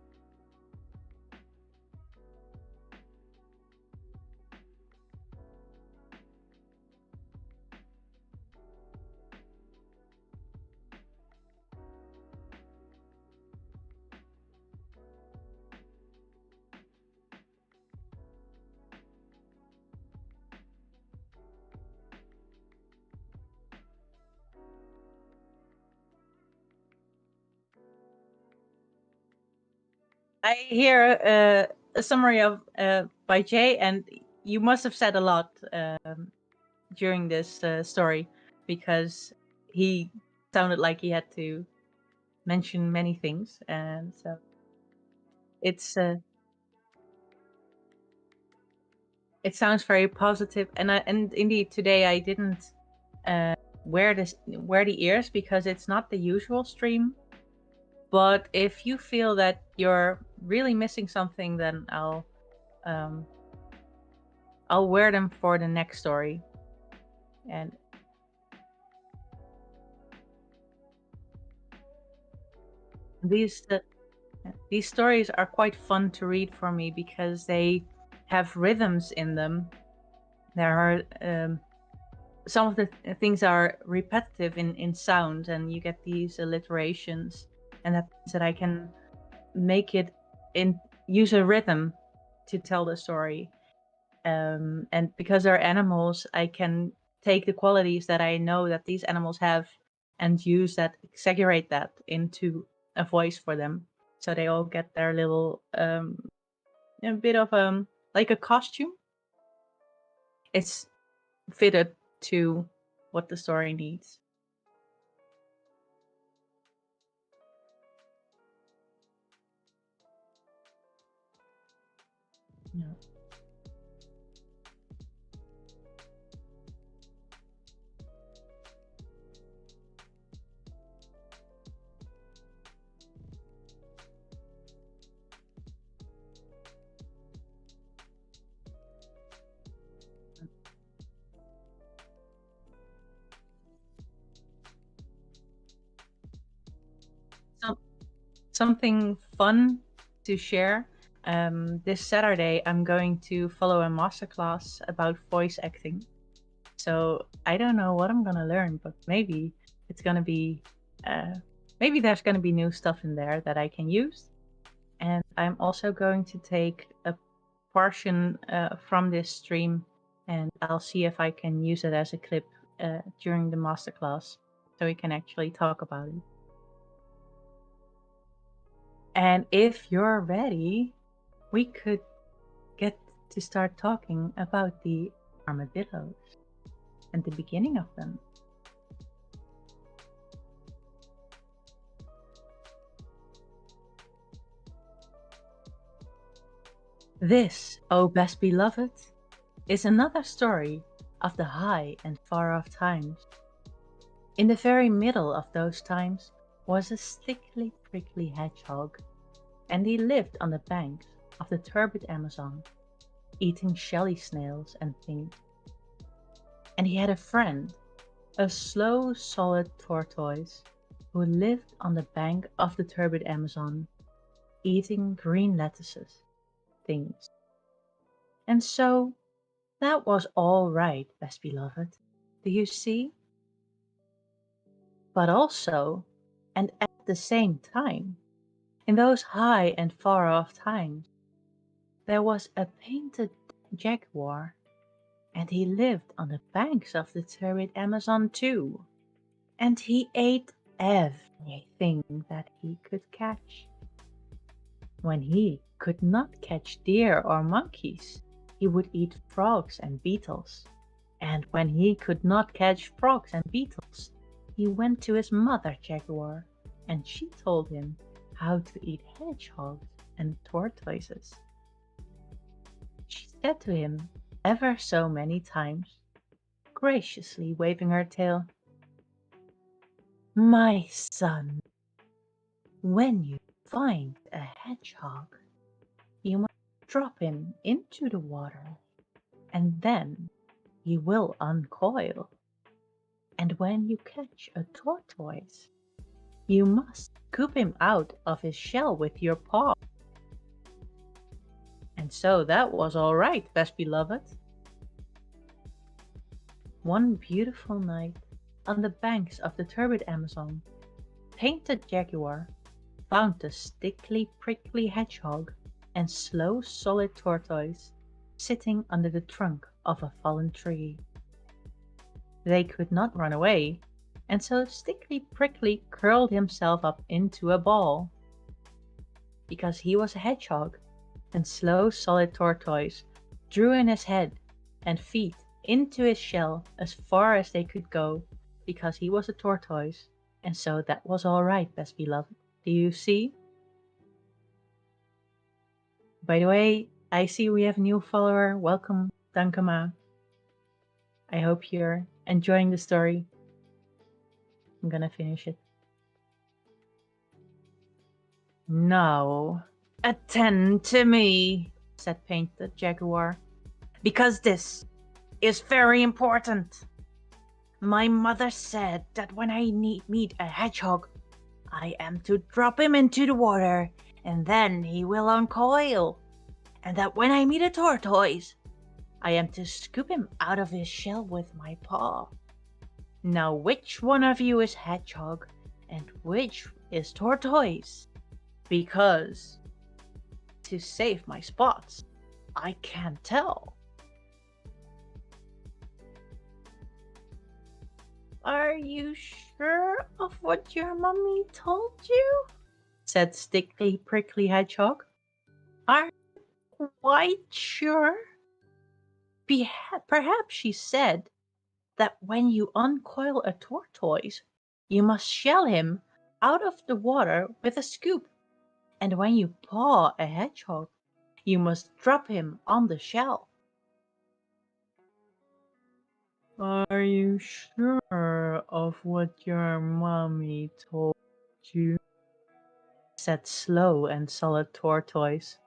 I hear a summary of by Jay, and you must have said a lot during this story, because he sounded like he had to mention many things, and so it's it sounds very positive. And indeed today I didn't wear the ears because it's not the usual stream. But if you feel that you're really missing something, then I'll wear them for the next story. And these stories are quite fun to read for me because they have rhythms in them. There are some of the things are repetitive in sound, and you get these alliterations, and that means that I can make it use a rhythm to tell the story. And because they're animals, I can take the qualities that I know that these animals have and use that, exaggerate that into a voice for them, so they all get their little a bit of like a costume. It's fitted to what the story needs. Yeah. Something fun to share. This Saturday, I'm going to follow a masterclass about voice acting. So I don't know what I'm gonna learn, but maybe it's gonna be, maybe there's gonna be new stuff in there that I can use. And I'm also going to take a portion from this stream, and I'll see if I can use it as a clip during the masterclass, so we can actually talk about it. And if you're ready, we could get to start talking about the armadillos and the beginning of them. This, O best beloved, is another story of the high and far off times. In the very middle of those times was a stickly prickly hedgehog, and he lived on the banks of the turbid Amazon, eating shelly snails and things. And he had a friend, a slow, solid tortoise, who lived on the bank of the turbid Amazon, eating green lettuces, things. And so that was all right, best beloved, do you see? But also, and at the same time, in those high and far off times, there was a painted jaguar, and he lived on the banks of the turbid Amazon too, and he ate everything that he could catch. When he could not catch deer or monkeys, he would eat frogs and beetles. And when he could not catch frogs and beetles, he went to his mother jaguar, and she told him how to eat hedgehogs and tortoises. She said to him ever so many times, graciously waving her tail, "My son, when you find a hedgehog, you must drop him into the water and then he will uncoil. And when you catch a tortoise, you must scoop him out of his shell with your paw. And so that was all right, best beloved. One beautiful night, on the banks of the turbid Amazon, Painted Jaguar found the stickly prickly hedgehog and slow solid tortoise sitting under the trunk of a fallen tree. They could not run away, and so Stickly Prickly curled himself up into a ball. Because he was a hedgehog, and Slow Solid Tortoise drew in his head and feet into his shell as far as they could go, because he was a tortoise, and so that was all right, best beloved. Do you see? By the way, I see we have a new follower. Welcome, Dankama. I hope you're enjoying the story. I'm gonna finish it. Now, attend to me, said Painted Jaguar, because this is very important. My mother said that when I meet a hedgehog, I am to drop him into the water and then he will uncoil. And that when I meet a tortoise, I am to scoop him out of his shell with my paw. Now which one of you is hedgehog and which is tortoise? Because, to save my spots, I can't tell. Are you sure of what your mommy told you? Said Stickly Prickly Hedgehog. Are you quite sure? Perhaps she said that when you uncoil a tortoise, you must shell him out of the water with a scoop. And when you paw a hedgehog, you must drop him on the shell. Are you sure of what your mommy told you? Said Slow and Solid Tortoise.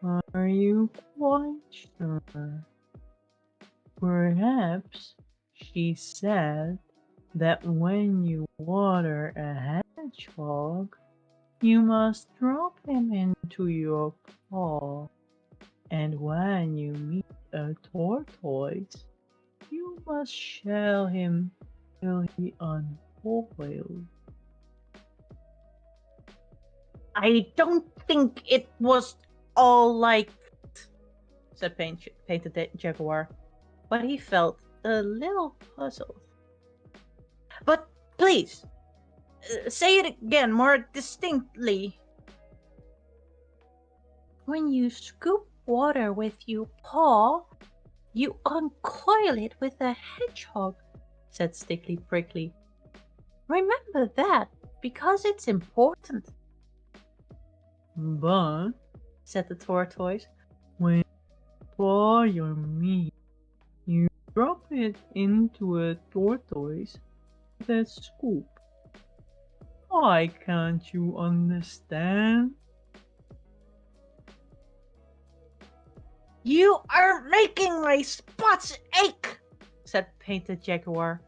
Are you quite sure? Perhaps she said that when you water a hedgehog, you must drop him into your paw. And when you meet a tortoise, you must shell him till he uncoils. I don't think it was all like that, said Painted Jaguar, but he felt a little puzzled. But please, say it again more distinctly. When you scoop water with your paw, you uncoil it with a hedgehog, said Stickly Prickly. Remember that, because it's important. But, said the tortoise, when you paw your meat, you drop it into a tortoise with a scoop. Why can't you understand? You are making my spots ache, said Painted Jaguar.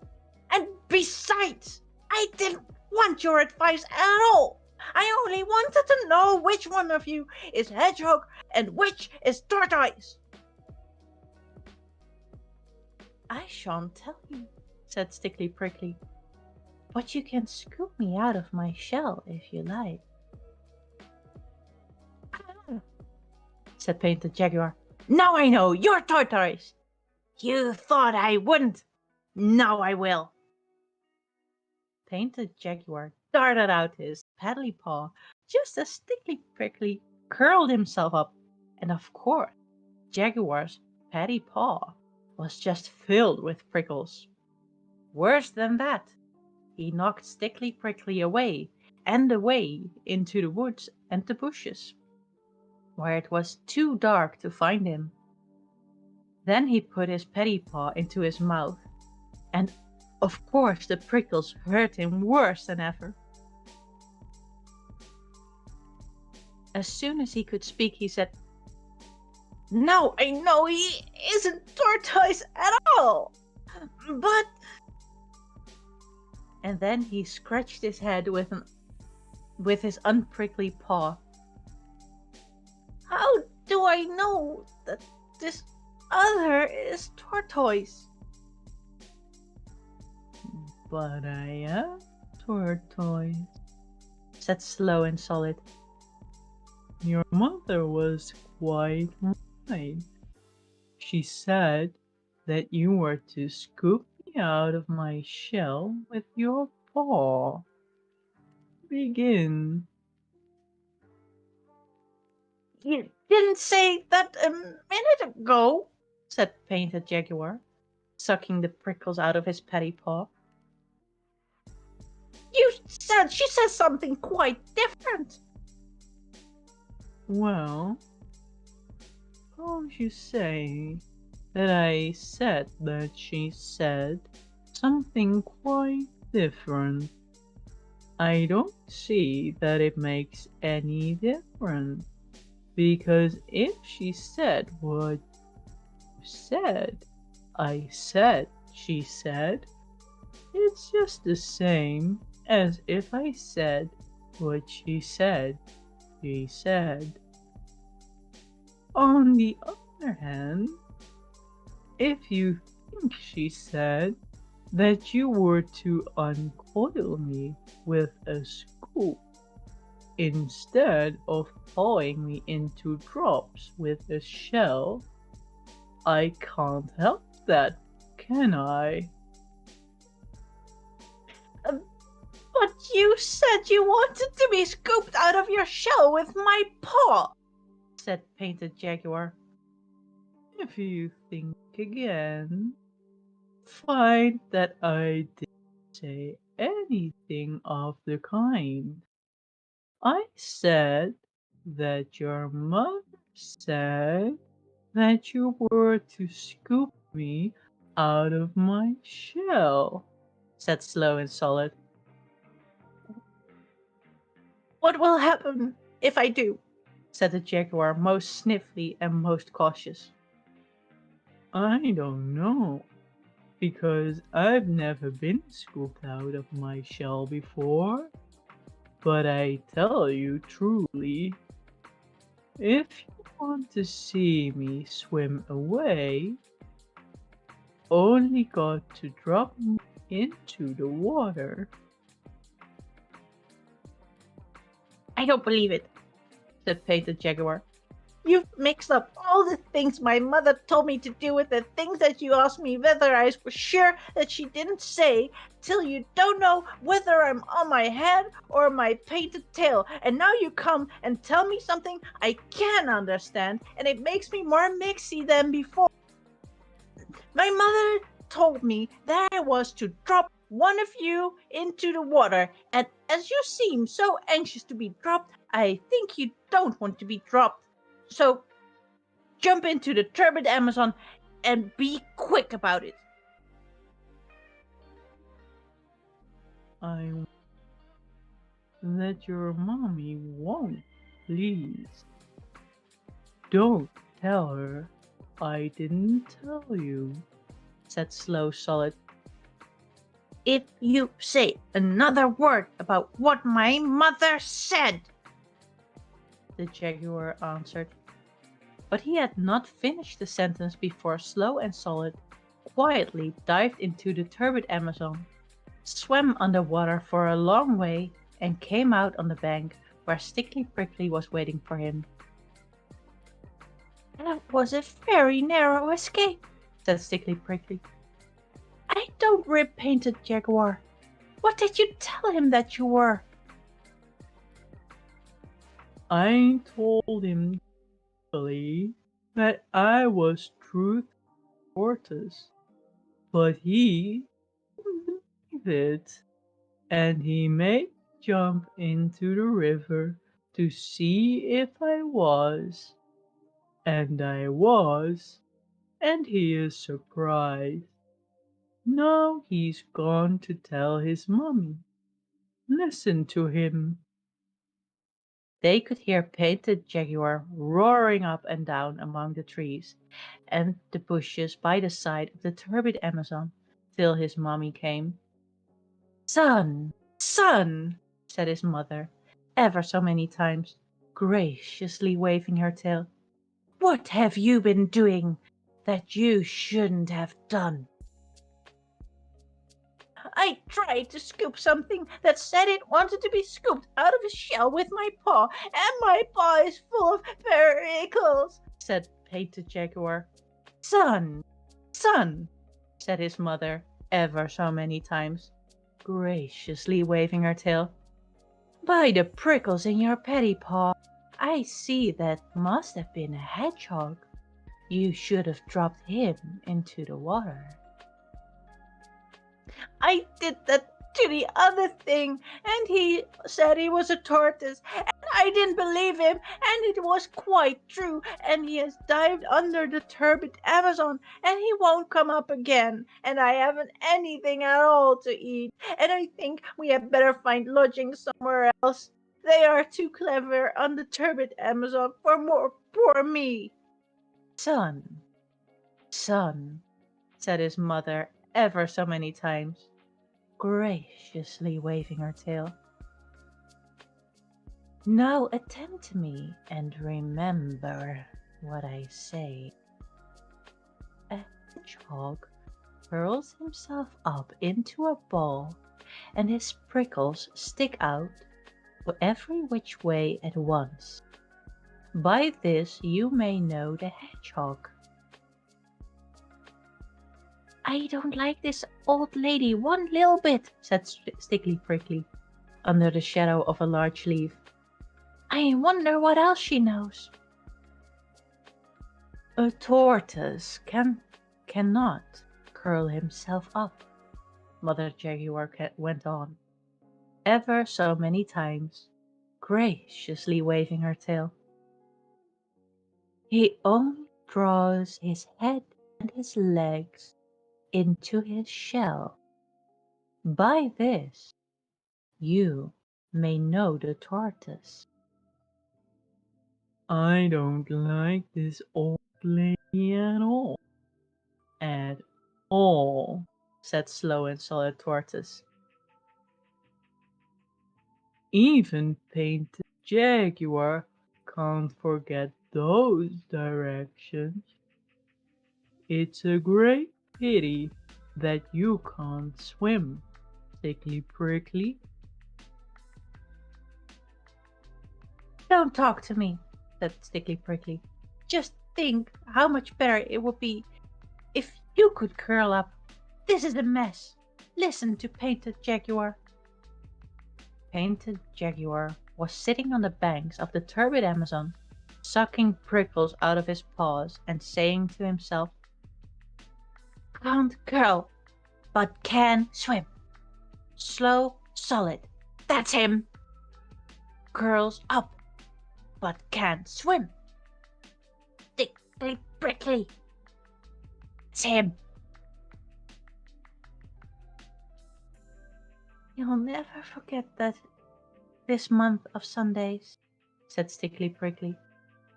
And besides, I didn't want your advice at all. I only wanted to know which one of you is hedgehog and which is tortoise. I shan't tell you, said Stickly Prickly. But you can scoop me out of my shell if you like. Said Painted Jaguar. Now I know, you're tortoise. You thought I wouldn't. Now I will. Painted Jaguar darted out his paddly paw just as Stickly Prickly curled himself up, and of course, Jaguar's paddy paw was just filled with prickles. Worse than that, he knocked Stickly Prickly away and away into the woods and the bushes, where it was too dark to find him. Then he put his paddy paw into his mouth, and of course the prickles hurt him worse than ever. As soon as he could speak, he said, Now I know he isn't tortoise at all. But... And then he scratched his head with his unprickly paw. How do I know that this other is tortoise? But I am tortoise, Said Slow and Solid. Your mother was quite right. She said that you were to scoop me out of my shell with your paw. Begin. You didn't say that a minute ago, said Painted Jaguar, sucking the prickles out of his petty paw. She said something quite different. Well, suppose you say that I said that she said something quite different. I don't see that it makes any difference, because if she said what you said, I said she said, it's just the same as if I said what she said. On the other hand, if you think she said that you were to uncoil me with a scoop instead of pawing me into drops with a shell, I can't help that, can I? But you said you wanted to be scooped out of your shell with my paw, said Painted Jaguar. If you think again, find that I didn't say anything of the kind. I said that your mother said that you were to scoop me out of my shell, said Slow and Solid. What will happen if I do? Said the Jaguar, most sniffly and most cautious. I don't know, because I've never been scooped out of my shell before. But I tell you truly, if you want to see me swim away, only got to drop me into the water. I don't believe it, said Painted Jaguar. You've mixed up all the things my mother told me to do with the things that you asked me whether I was sure that she didn't say, till you don't know whether I'm on my head or my painted tail. And now you come and tell me something I can't understand, and it makes me more mixy than before. My mother told me that I was to drop one of you into the water, and as you seem so anxious to be dropped, I think you don't want to be dropped. So jump into the turbid Amazon and be quick about it. I want that your mommy won't, please. Don't tell her I didn't tell you, said Slow Solid. If you say another word about what my mother said, the Jaguar answered. But he had not finished the sentence before Slow and Solid quietly dived into the turbid Amazon, swam underwater for a long way, and came out on the bank where Stickly Prickly was waiting for him. That was a very narrow escape, said Stickly Prickly. I don't rip Painted Jaguar. What did you tell him that you were? I told him that I was Truth Tortoise, but he didn't believe it, and he made me jump into the river to see if I was, and I was, and he is surprised. Now he's gone to tell his mommy. Listen to him. They could hear Painted Jaguar roaring up and down among the trees and the bushes by the side of the turbid Amazon till his mommy came. "Son, son," said his mother, ever so many times, graciously waving her tail. "What have you been doing that you shouldn't have done?" "I tried to scoop something that said it wanted to be scooped out of a shell with my paw, and my paw is full of prickles," said Painted Jaguar. "Son, son," said his mother, ever so many times, graciously waving her tail. "By the prickles in your petty paw, I see that must have been a hedgehog. You should have dropped him into the water." "I did that to the other thing, and he said he was a tortoise, and I didn't believe him, and it was quite true, and he has dived under the turbid Amazon, and he won't come up again, and I haven't anything at all to eat, and I think we had better find lodging somewhere else. They are too clever on the turbid Amazon for more poor me." "Son, son," said his mother ever so many times, graciously waving her tail. "Now attend to me and remember what I say." A hedgehog curls himself up into a ball, and his prickles stick out every which way at once. By this you may know the hedgehog. "I don't like this old lady one little bit," said Stickly Prickly, under the shadow of a large leaf. "I wonder what else she knows." "A tortoise cannot curl himself up," Mother Jaguar went on, ever so many times, graciously waving her tail. "He only draws his head and his legs into his shell. By this you may know the tortoise." I don't like this old lady at all. At all, said Slow and Solid Tortoise. Even Painted Jaguar can't forget those directions. It's a great pity that you can't swim, Stickly Prickly. "Don't talk to me," said Stickly Prickly. "Just think how much better it would be if you could curl up. This is a mess. Listen to Painted Jaguar." Painted Jaguar was sitting on the banks of the turbid Amazon, sucking prickles out of his paws and saying to himself, "Can't curl, but can swim. Slow, solid, that's him. Curls up, but can't swim. Stickly Prickly, it's him." "You'll never forget that this month of Sundays," said Stickly Prickly.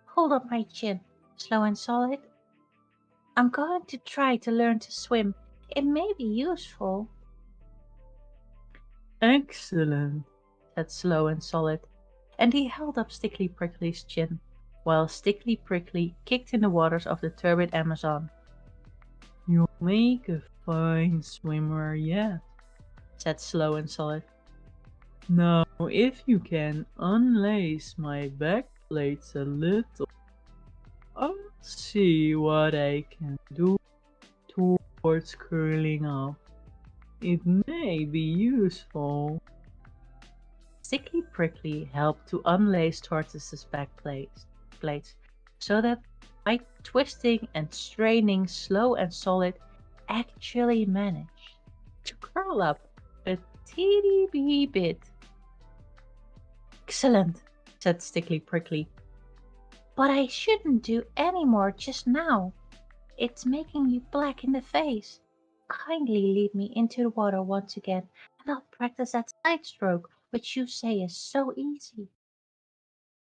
"Hold up my chin, Slow and Solid. I'm going to try to learn to swim. It may be useful." Excellent, said Slow and Solid, and he held up Stickly Prickly's chin, while Stickly Prickly kicked in the waters of the turbid Amazon. "You'll make a fine swimmer yet," said Slow and Solid. "Now if you can unlace my back plates a little, I'll see what I can do towards curling up. It may be useful." Stickly Prickly helped to unlace Tortoise's back plates, so that by twisting and straining, Slow and Solid actually managed to curl up a teeny wee bit. "Excellent," said Stickly Prickly. "But I shouldn't do any more just now. It's making you black in the face. Kindly lead me into the water once again, and I'll practice that side stroke which you say is so easy."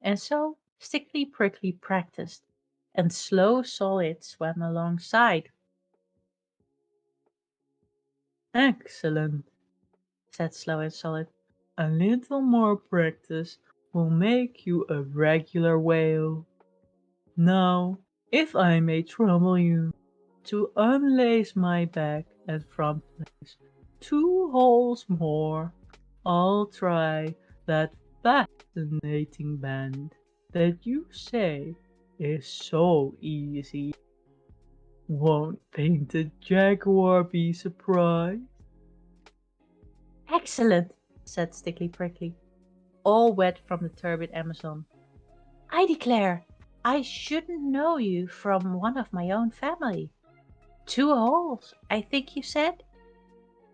And so Stickly Prickly practiced, and Slow Solid swam alongside. Excellent, said Slow and Solid. A little more practice will make you a regular whale. Now, if I may trouble you to unlace my back and front legs 2 holes more, I'll try that fascinating bend that you say is so easy. Won't Painted Jaguar be surprised? Excellent, said Stickly Prickly, all wet from the turbid Amazon. I declare, I shouldn't know you from one of my own family. 2 holes, I think you said?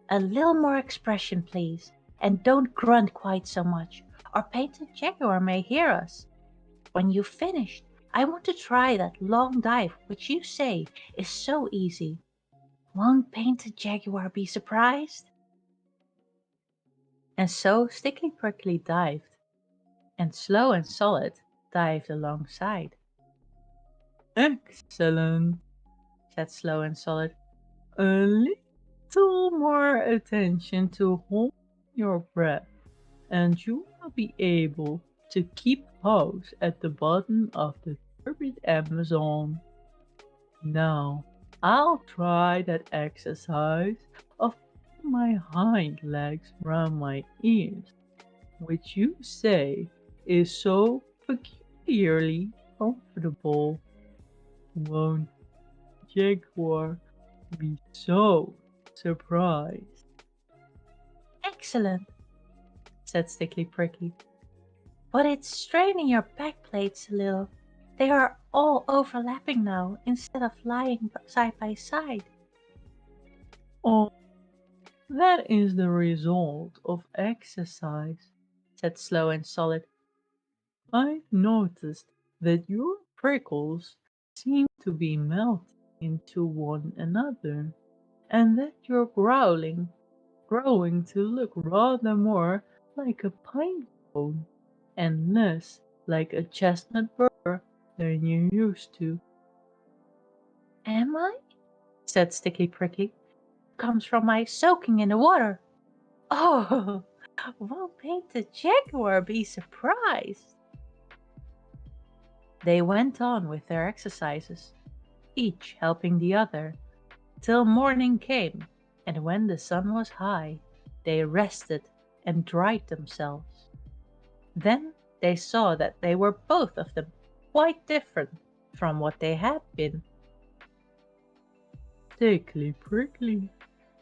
A little more expression, please, and don't grunt quite so much, or Painted Jaguar may hear us. When you've finished, I want to try that long dive which you say is so easy. Won't Painted Jaguar be surprised? And so Stickly Prickly dived, and Slow and Solid dived alongside. Excellent, Said Slow and Solid. a little more attention to hold your breath, and you will be able to keep house at the bottom of the turbid Amazon. Now, I'll try that exercise of putting my hind legs round my ears, which you say is so peculiarly comfortable. Won't Jaguar be so surprised? Excellent, said Stickly Prickly. But it's straining your back plates a little. They are all overlapping now instead of lying side by side. Oh, that is the result of exercise, Said Slow and Solid. I've noticed that your prickles seem to be melting into one another, and that you're growing to look rather more like a pine cone and less like a chestnut burr than you used to. Am I? Said Stickly Prickly. Comes from my soaking in the water. Oh, won't Painted Jaguar be surprised? They went on with their exercises, each helping the other, till morning came, and when the sun was high, they rested and dried themselves. Then they saw that they were both of them quite different from what they had been. Stickly prickly,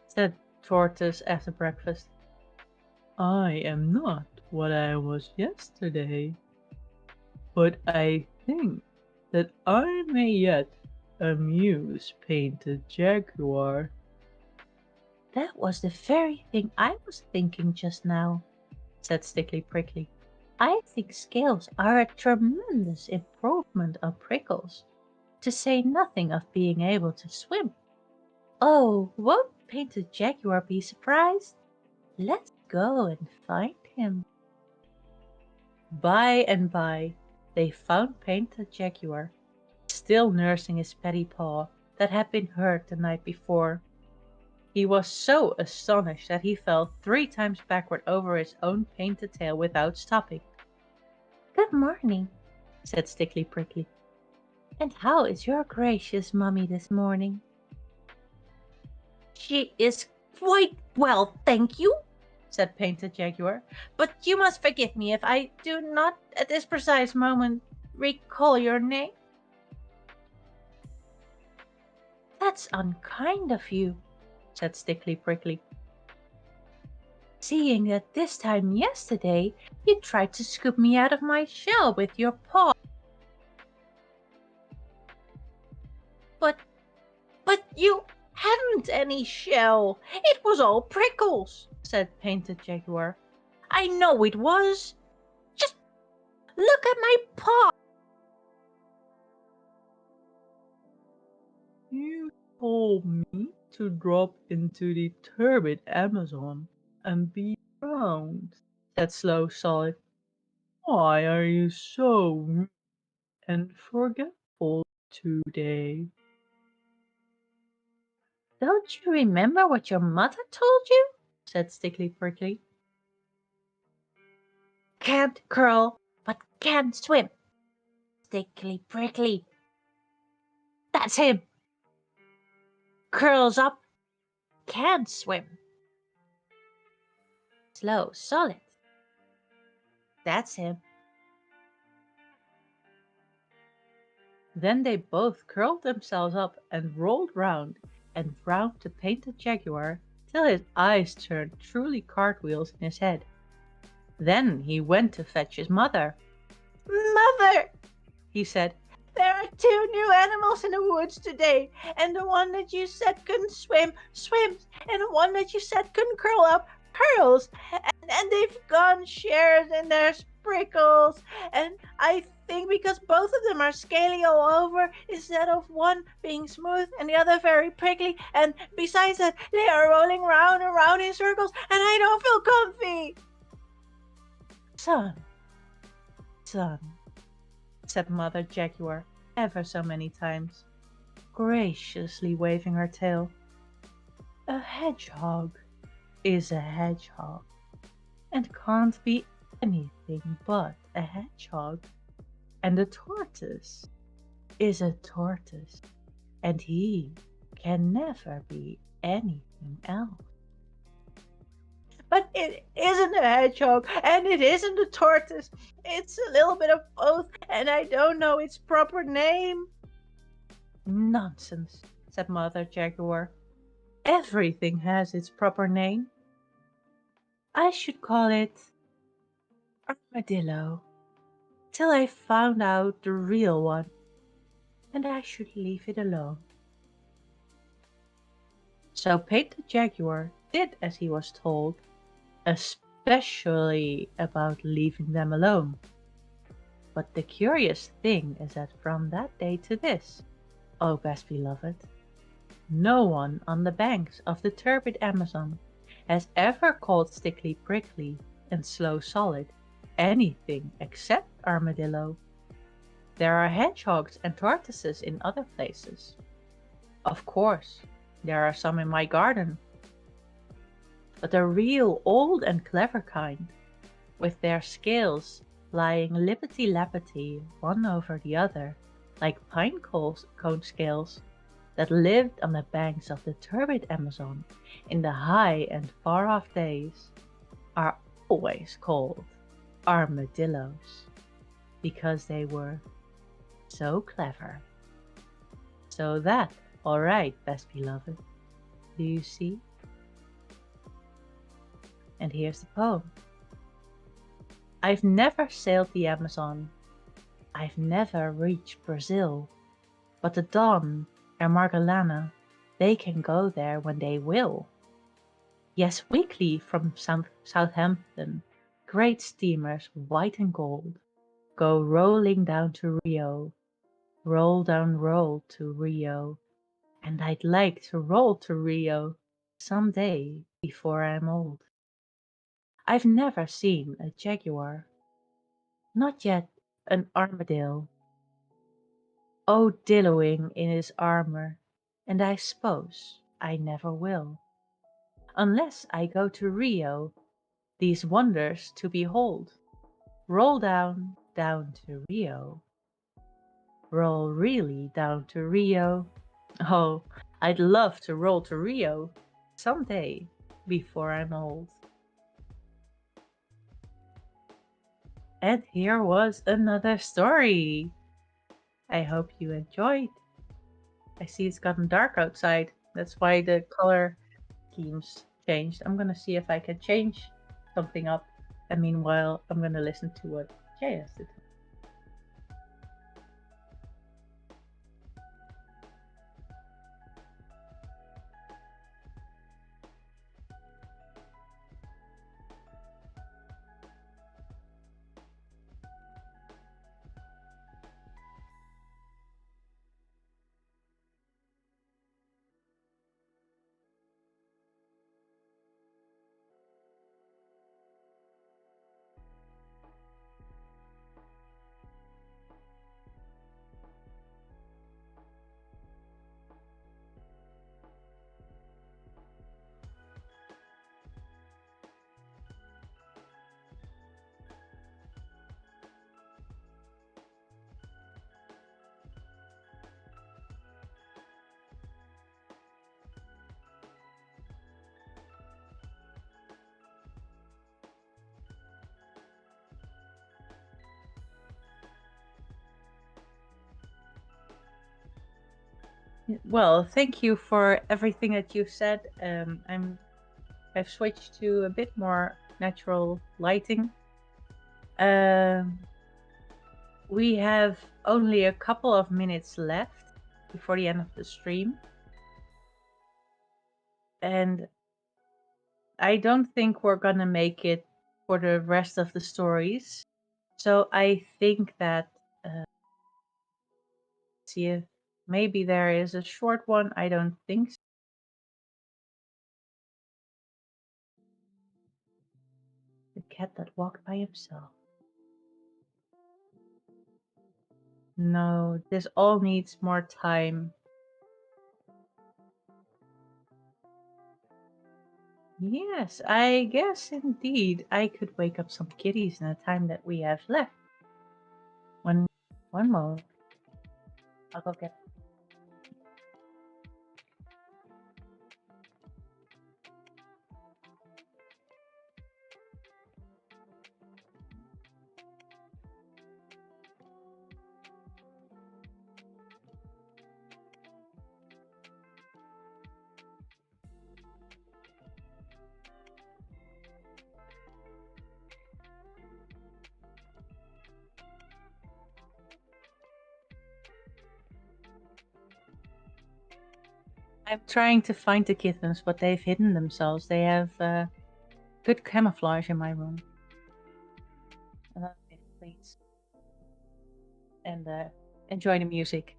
Said Tortoise after breakfast. I am not what I was yesterday, but I think that I may yet amuse Painted Jaguar. That was the very thing I was thinking just now, said Stickly Prickly. I think scales are a tremendous improvement on prickles, to say nothing of being able to swim. Oh, won't Painted Jaguar be surprised? Let's go and find him. By and by, they found Painted Jaguar, still nursing his petty paw that had been hurt the night before. He was so astonished that he fell 3 times backward over his own painted tail without stopping. Good morning, said Stickly Prickly. And how is your gracious mummy this morning? She is quite well, thank you, said Painted Jaguar. But you must forgive me if I do not at this precise moment recall your name. That's unkind of you, said Stickly Prickly. Seeing that this time yesterday you tried to scoop me out of my shell with your paw. But you hadn't any shell. It was all prickles, said Painted Jaguar. I know it was. Just look at my paw. You told me to drop into the turbid Amazon and be drowned, Said Slow Solid. Why are you so rude and forgetful today? Don't you remember what your mother told you? Said Stickly Prickly. Can't curl, but can swim. Stickly Prickly. That's him. Curls up, can't swim. Slow, solid. That's him. Then they both curled themselves up and rolled round and round the painted jaguar till his eyes turned truly cartwheels in his head. Then he went to fetch his mother. Mother, He said, there are 2 new animals in the woods today, and the one that you said couldn't swim, swims, and the one that you said couldn't curl up, curls, and they've gone shares and there's prickles, and I think because both of them are scaly all over, instead of one being smooth and the other very prickly, and besides that, they are rolling round and round in circles, and I don't feel comfy. Son, son, said Mother Jaguar ever so many times, graciously waving her tail. A hedgehog is a hedgehog, and can't be anything but a hedgehog. And a tortoise is a tortoise, and he can never be anything else. But it isn't a hedgehog, and it isn't a tortoise. It's a little bit of both, and I don't know its proper name. Nonsense, said Mother Jaguar. Everything has its proper name. I should call it armadillo, till I found out the real one, and I should leave it alone. So Painted Jaguar did as he was told, especially about leaving them alone. But the curious thing is that from that day to this, oh best beloved, no one on the banks of the turbid Amazon has ever called Stickly Prickly and Slow Solid anything except armadillo. There are hedgehogs and tortoises in other places. Of course, there are some in my garden. But the real old and clever kind, with their scales lying lippity-lappity one over the other, like pine cone scales, that lived on the banks of the turbid Amazon in the high and far-off days, are always called armadillos, because they were so clever. So that, alright, best beloved, do you see? And here's the poem. I've never sailed the Amazon, I've never reached Brazil, but the Don and Margellana, they can go there when they will. Yes, weekly from Southampton, great steamers, white and gold, go rolling down to Rio. Roll down, roll to Rio. And I'd like to roll to Rio someday before I'm old. I've never seen a jaguar, not yet an armadillo. Oh, dillowing in his armor, and I suppose I never will, unless I go to Rio, these wonders to behold. Roll down, down to Rio. Roll really down to Rio. Oh, I'd love to roll to Rio someday before I'm old. And here was another story. I hope you enjoyed. I see it's gotten dark outside. That's why the color schemes changed. I'm gonna see if I can change something up. And meanwhile, I'm gonna listen to what Jay has to do. Well, thank you for everything that you said. I've switched to a bit more natural lighting. We have only a couple of minutes left before the end of the stream. And I don't think we're gonna make it for the rest of the stories. So I think that, see if maybe there is a short one. I don't think so. The cat that walked by himself. No, this all needs more time. Yes, I guess indeed I could wake up some kitties in the time that we have left. One moment. I'll go get. I'm trying to find the kittens, but they've hidden themselves. They have good camouflage in my room. Please. And enjoy the music.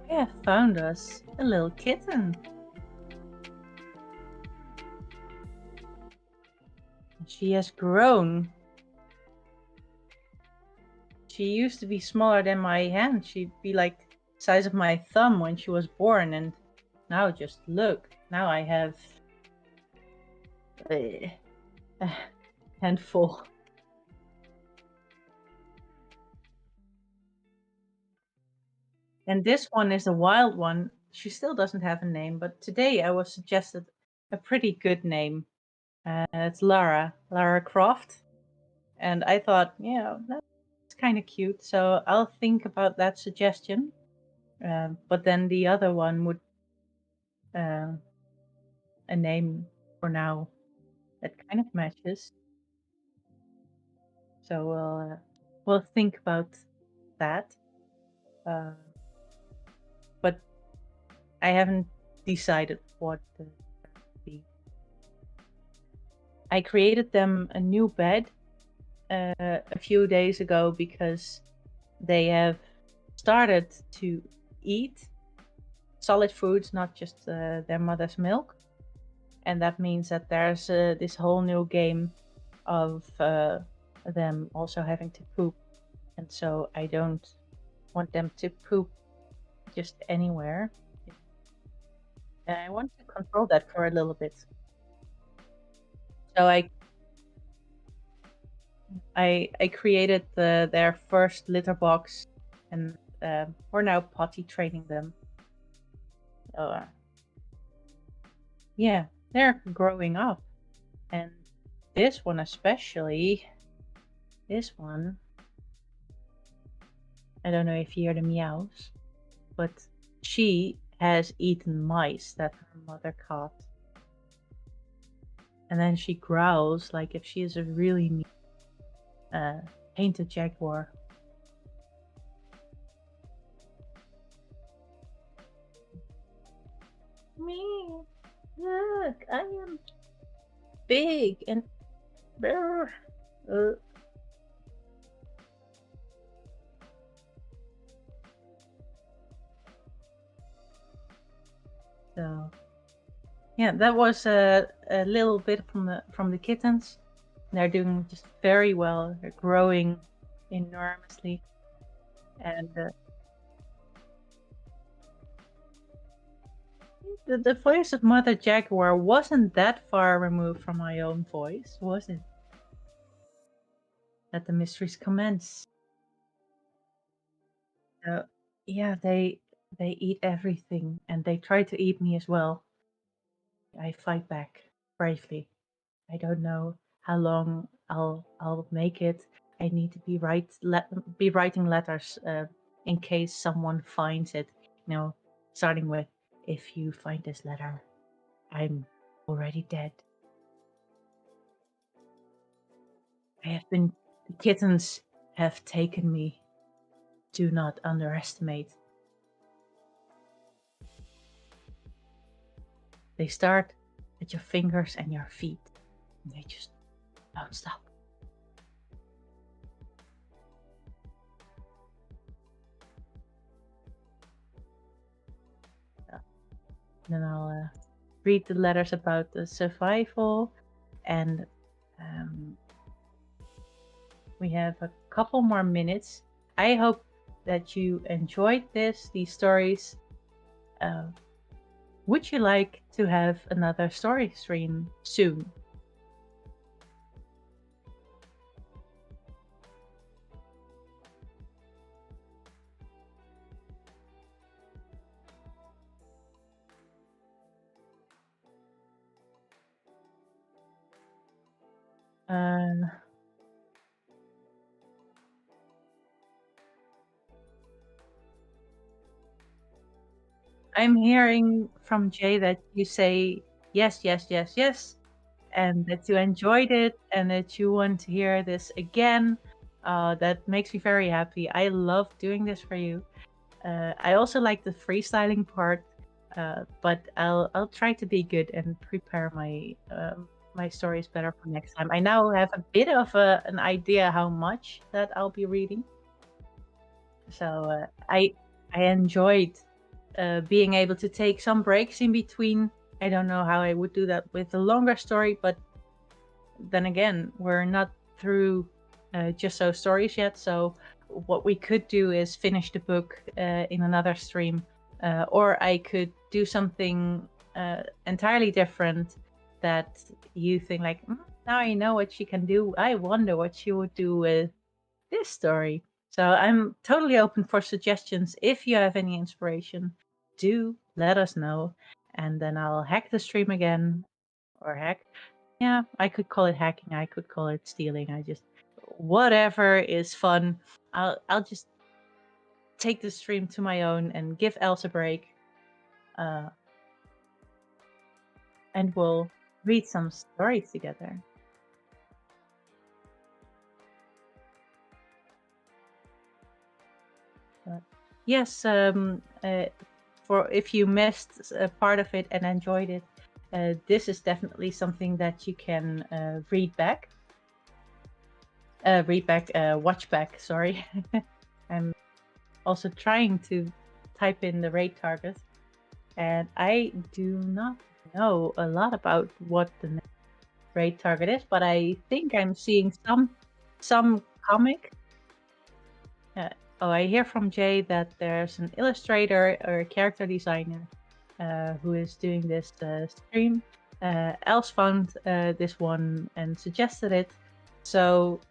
We have found us a little kitten. She has grown. She used to be smaller than my hand. She'd be like the size of my thumb when she was born, and now just look. Now I have a handful. And this one is a wild one. She still doesn't have a name, but today I was suggested a pretty good name. It's Lara Croft. And I thought, yeah, that's kind of cute. So I'll think about that suggestion. But then the other one would a name for now that kind of matches. So we'll think about that. But I haven't decided what to be. I created them a new bed a few days ago because they have started to eat solid foods, not just their mother's milk. And that means that there's this whole new game of them also having to poop. And so I don't want them to poop just anywhere. And I want to control that for a little bit. So I created their first litter box, and we're now potty training them. So yeah, they're growing up, and this one especially, this one, I don't know if you hear the meows, but she has eaten mice that her mother caught. And then she growls like if she is a really mean painted jaguar. Me, look, I am big and so yeah, that was a little bit from the kittens. They're doing just very well. They're growing enormously, and The voice of Mother Jaguar wasn't that far removed from my own voice, was it? Let the mysteries commence. Yeah, they eat everything, and they try to eat me as well. I fight back bravely. I don't know how long I'll make it. I need to be writing letters in case someone finds it. You know, starting with, if you find this letter, I'm already dead. The kittens have taken me. Do not underestimate. They start at your fingers and your feet. And they just don't stop. Then I'll read the letters about the survival, and we have a couple more minutes. I hope that you enjoyed these stories. Would you like to have another story stream soon? I'm hearing from Jay that you say yes, yes, yes, yes, and that you enjoyed it and that you want to hear this again. That makes me very happy. I love doing this for you. I also like the freestyling part, but I'll try to be good and prepare my stories better for next time. I now have a bit of an idea how much that I'll be reading, so I enjoyed being able to take some breaks in between. I don't know how I would do that with a longer story, but then again, we're not through Just So Stories yet, so what we could do is finish the book in another stream, or I could do something entirely different that you think like, now I know what she can do. I wonder what she would do with this story. So I'm totally open for suggestions. If you have any inspiration, do let us know, and then I'll hack the stream again, or hack. Yeah, I could call it hacking. I could call it stealing. I just whatever is fun. I'll just take the stream to my own and give Else a break, and we'll read some stories together. Yes, for if you missed a part of it and enjoyed it, this is definitely something that you can read back. Watch back, sorry. I'm also trying to type in the raid target, and I do not know a lot about what the next raid target is, but I think I'm seeing some comic. Oh, I hear from Jay that there's an illustrator or a character designer who is doing this stream. Els found this one and suggested it. So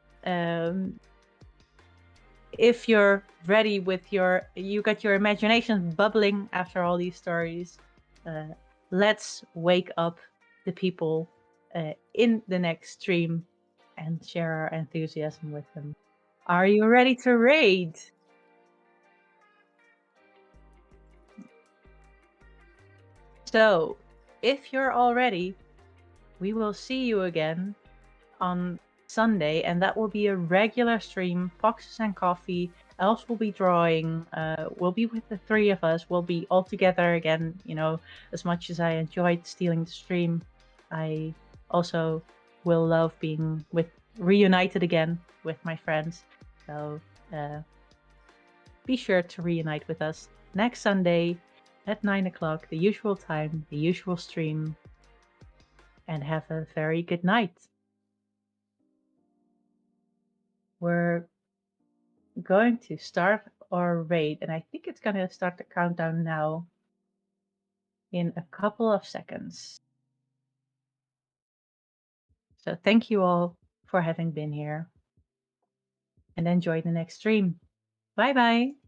if you're ready with you got your imagination bubbling after all these stories, let's wake up the people in the next stream and share our enthusiasm with them. Are you ready to raid? So, if you're all ready, we will see you again on Sunday, and that will be a regular stream. Foxes and coffee. Els will be drawing. We'll be with the three of us. We'll be all together again. You know, as much as I enjoyed stealing the stream, I also will love being reunited again with my friends. So be sure to reunite with us next Sunday at 9 o'clock, the usual time, the usual stream, and have a very good night. We're going to start our raid, and I think it's going to start the countdown now. in a couple of seconds. So thank you all for having been here, and enjoy the next stream. Bye bye.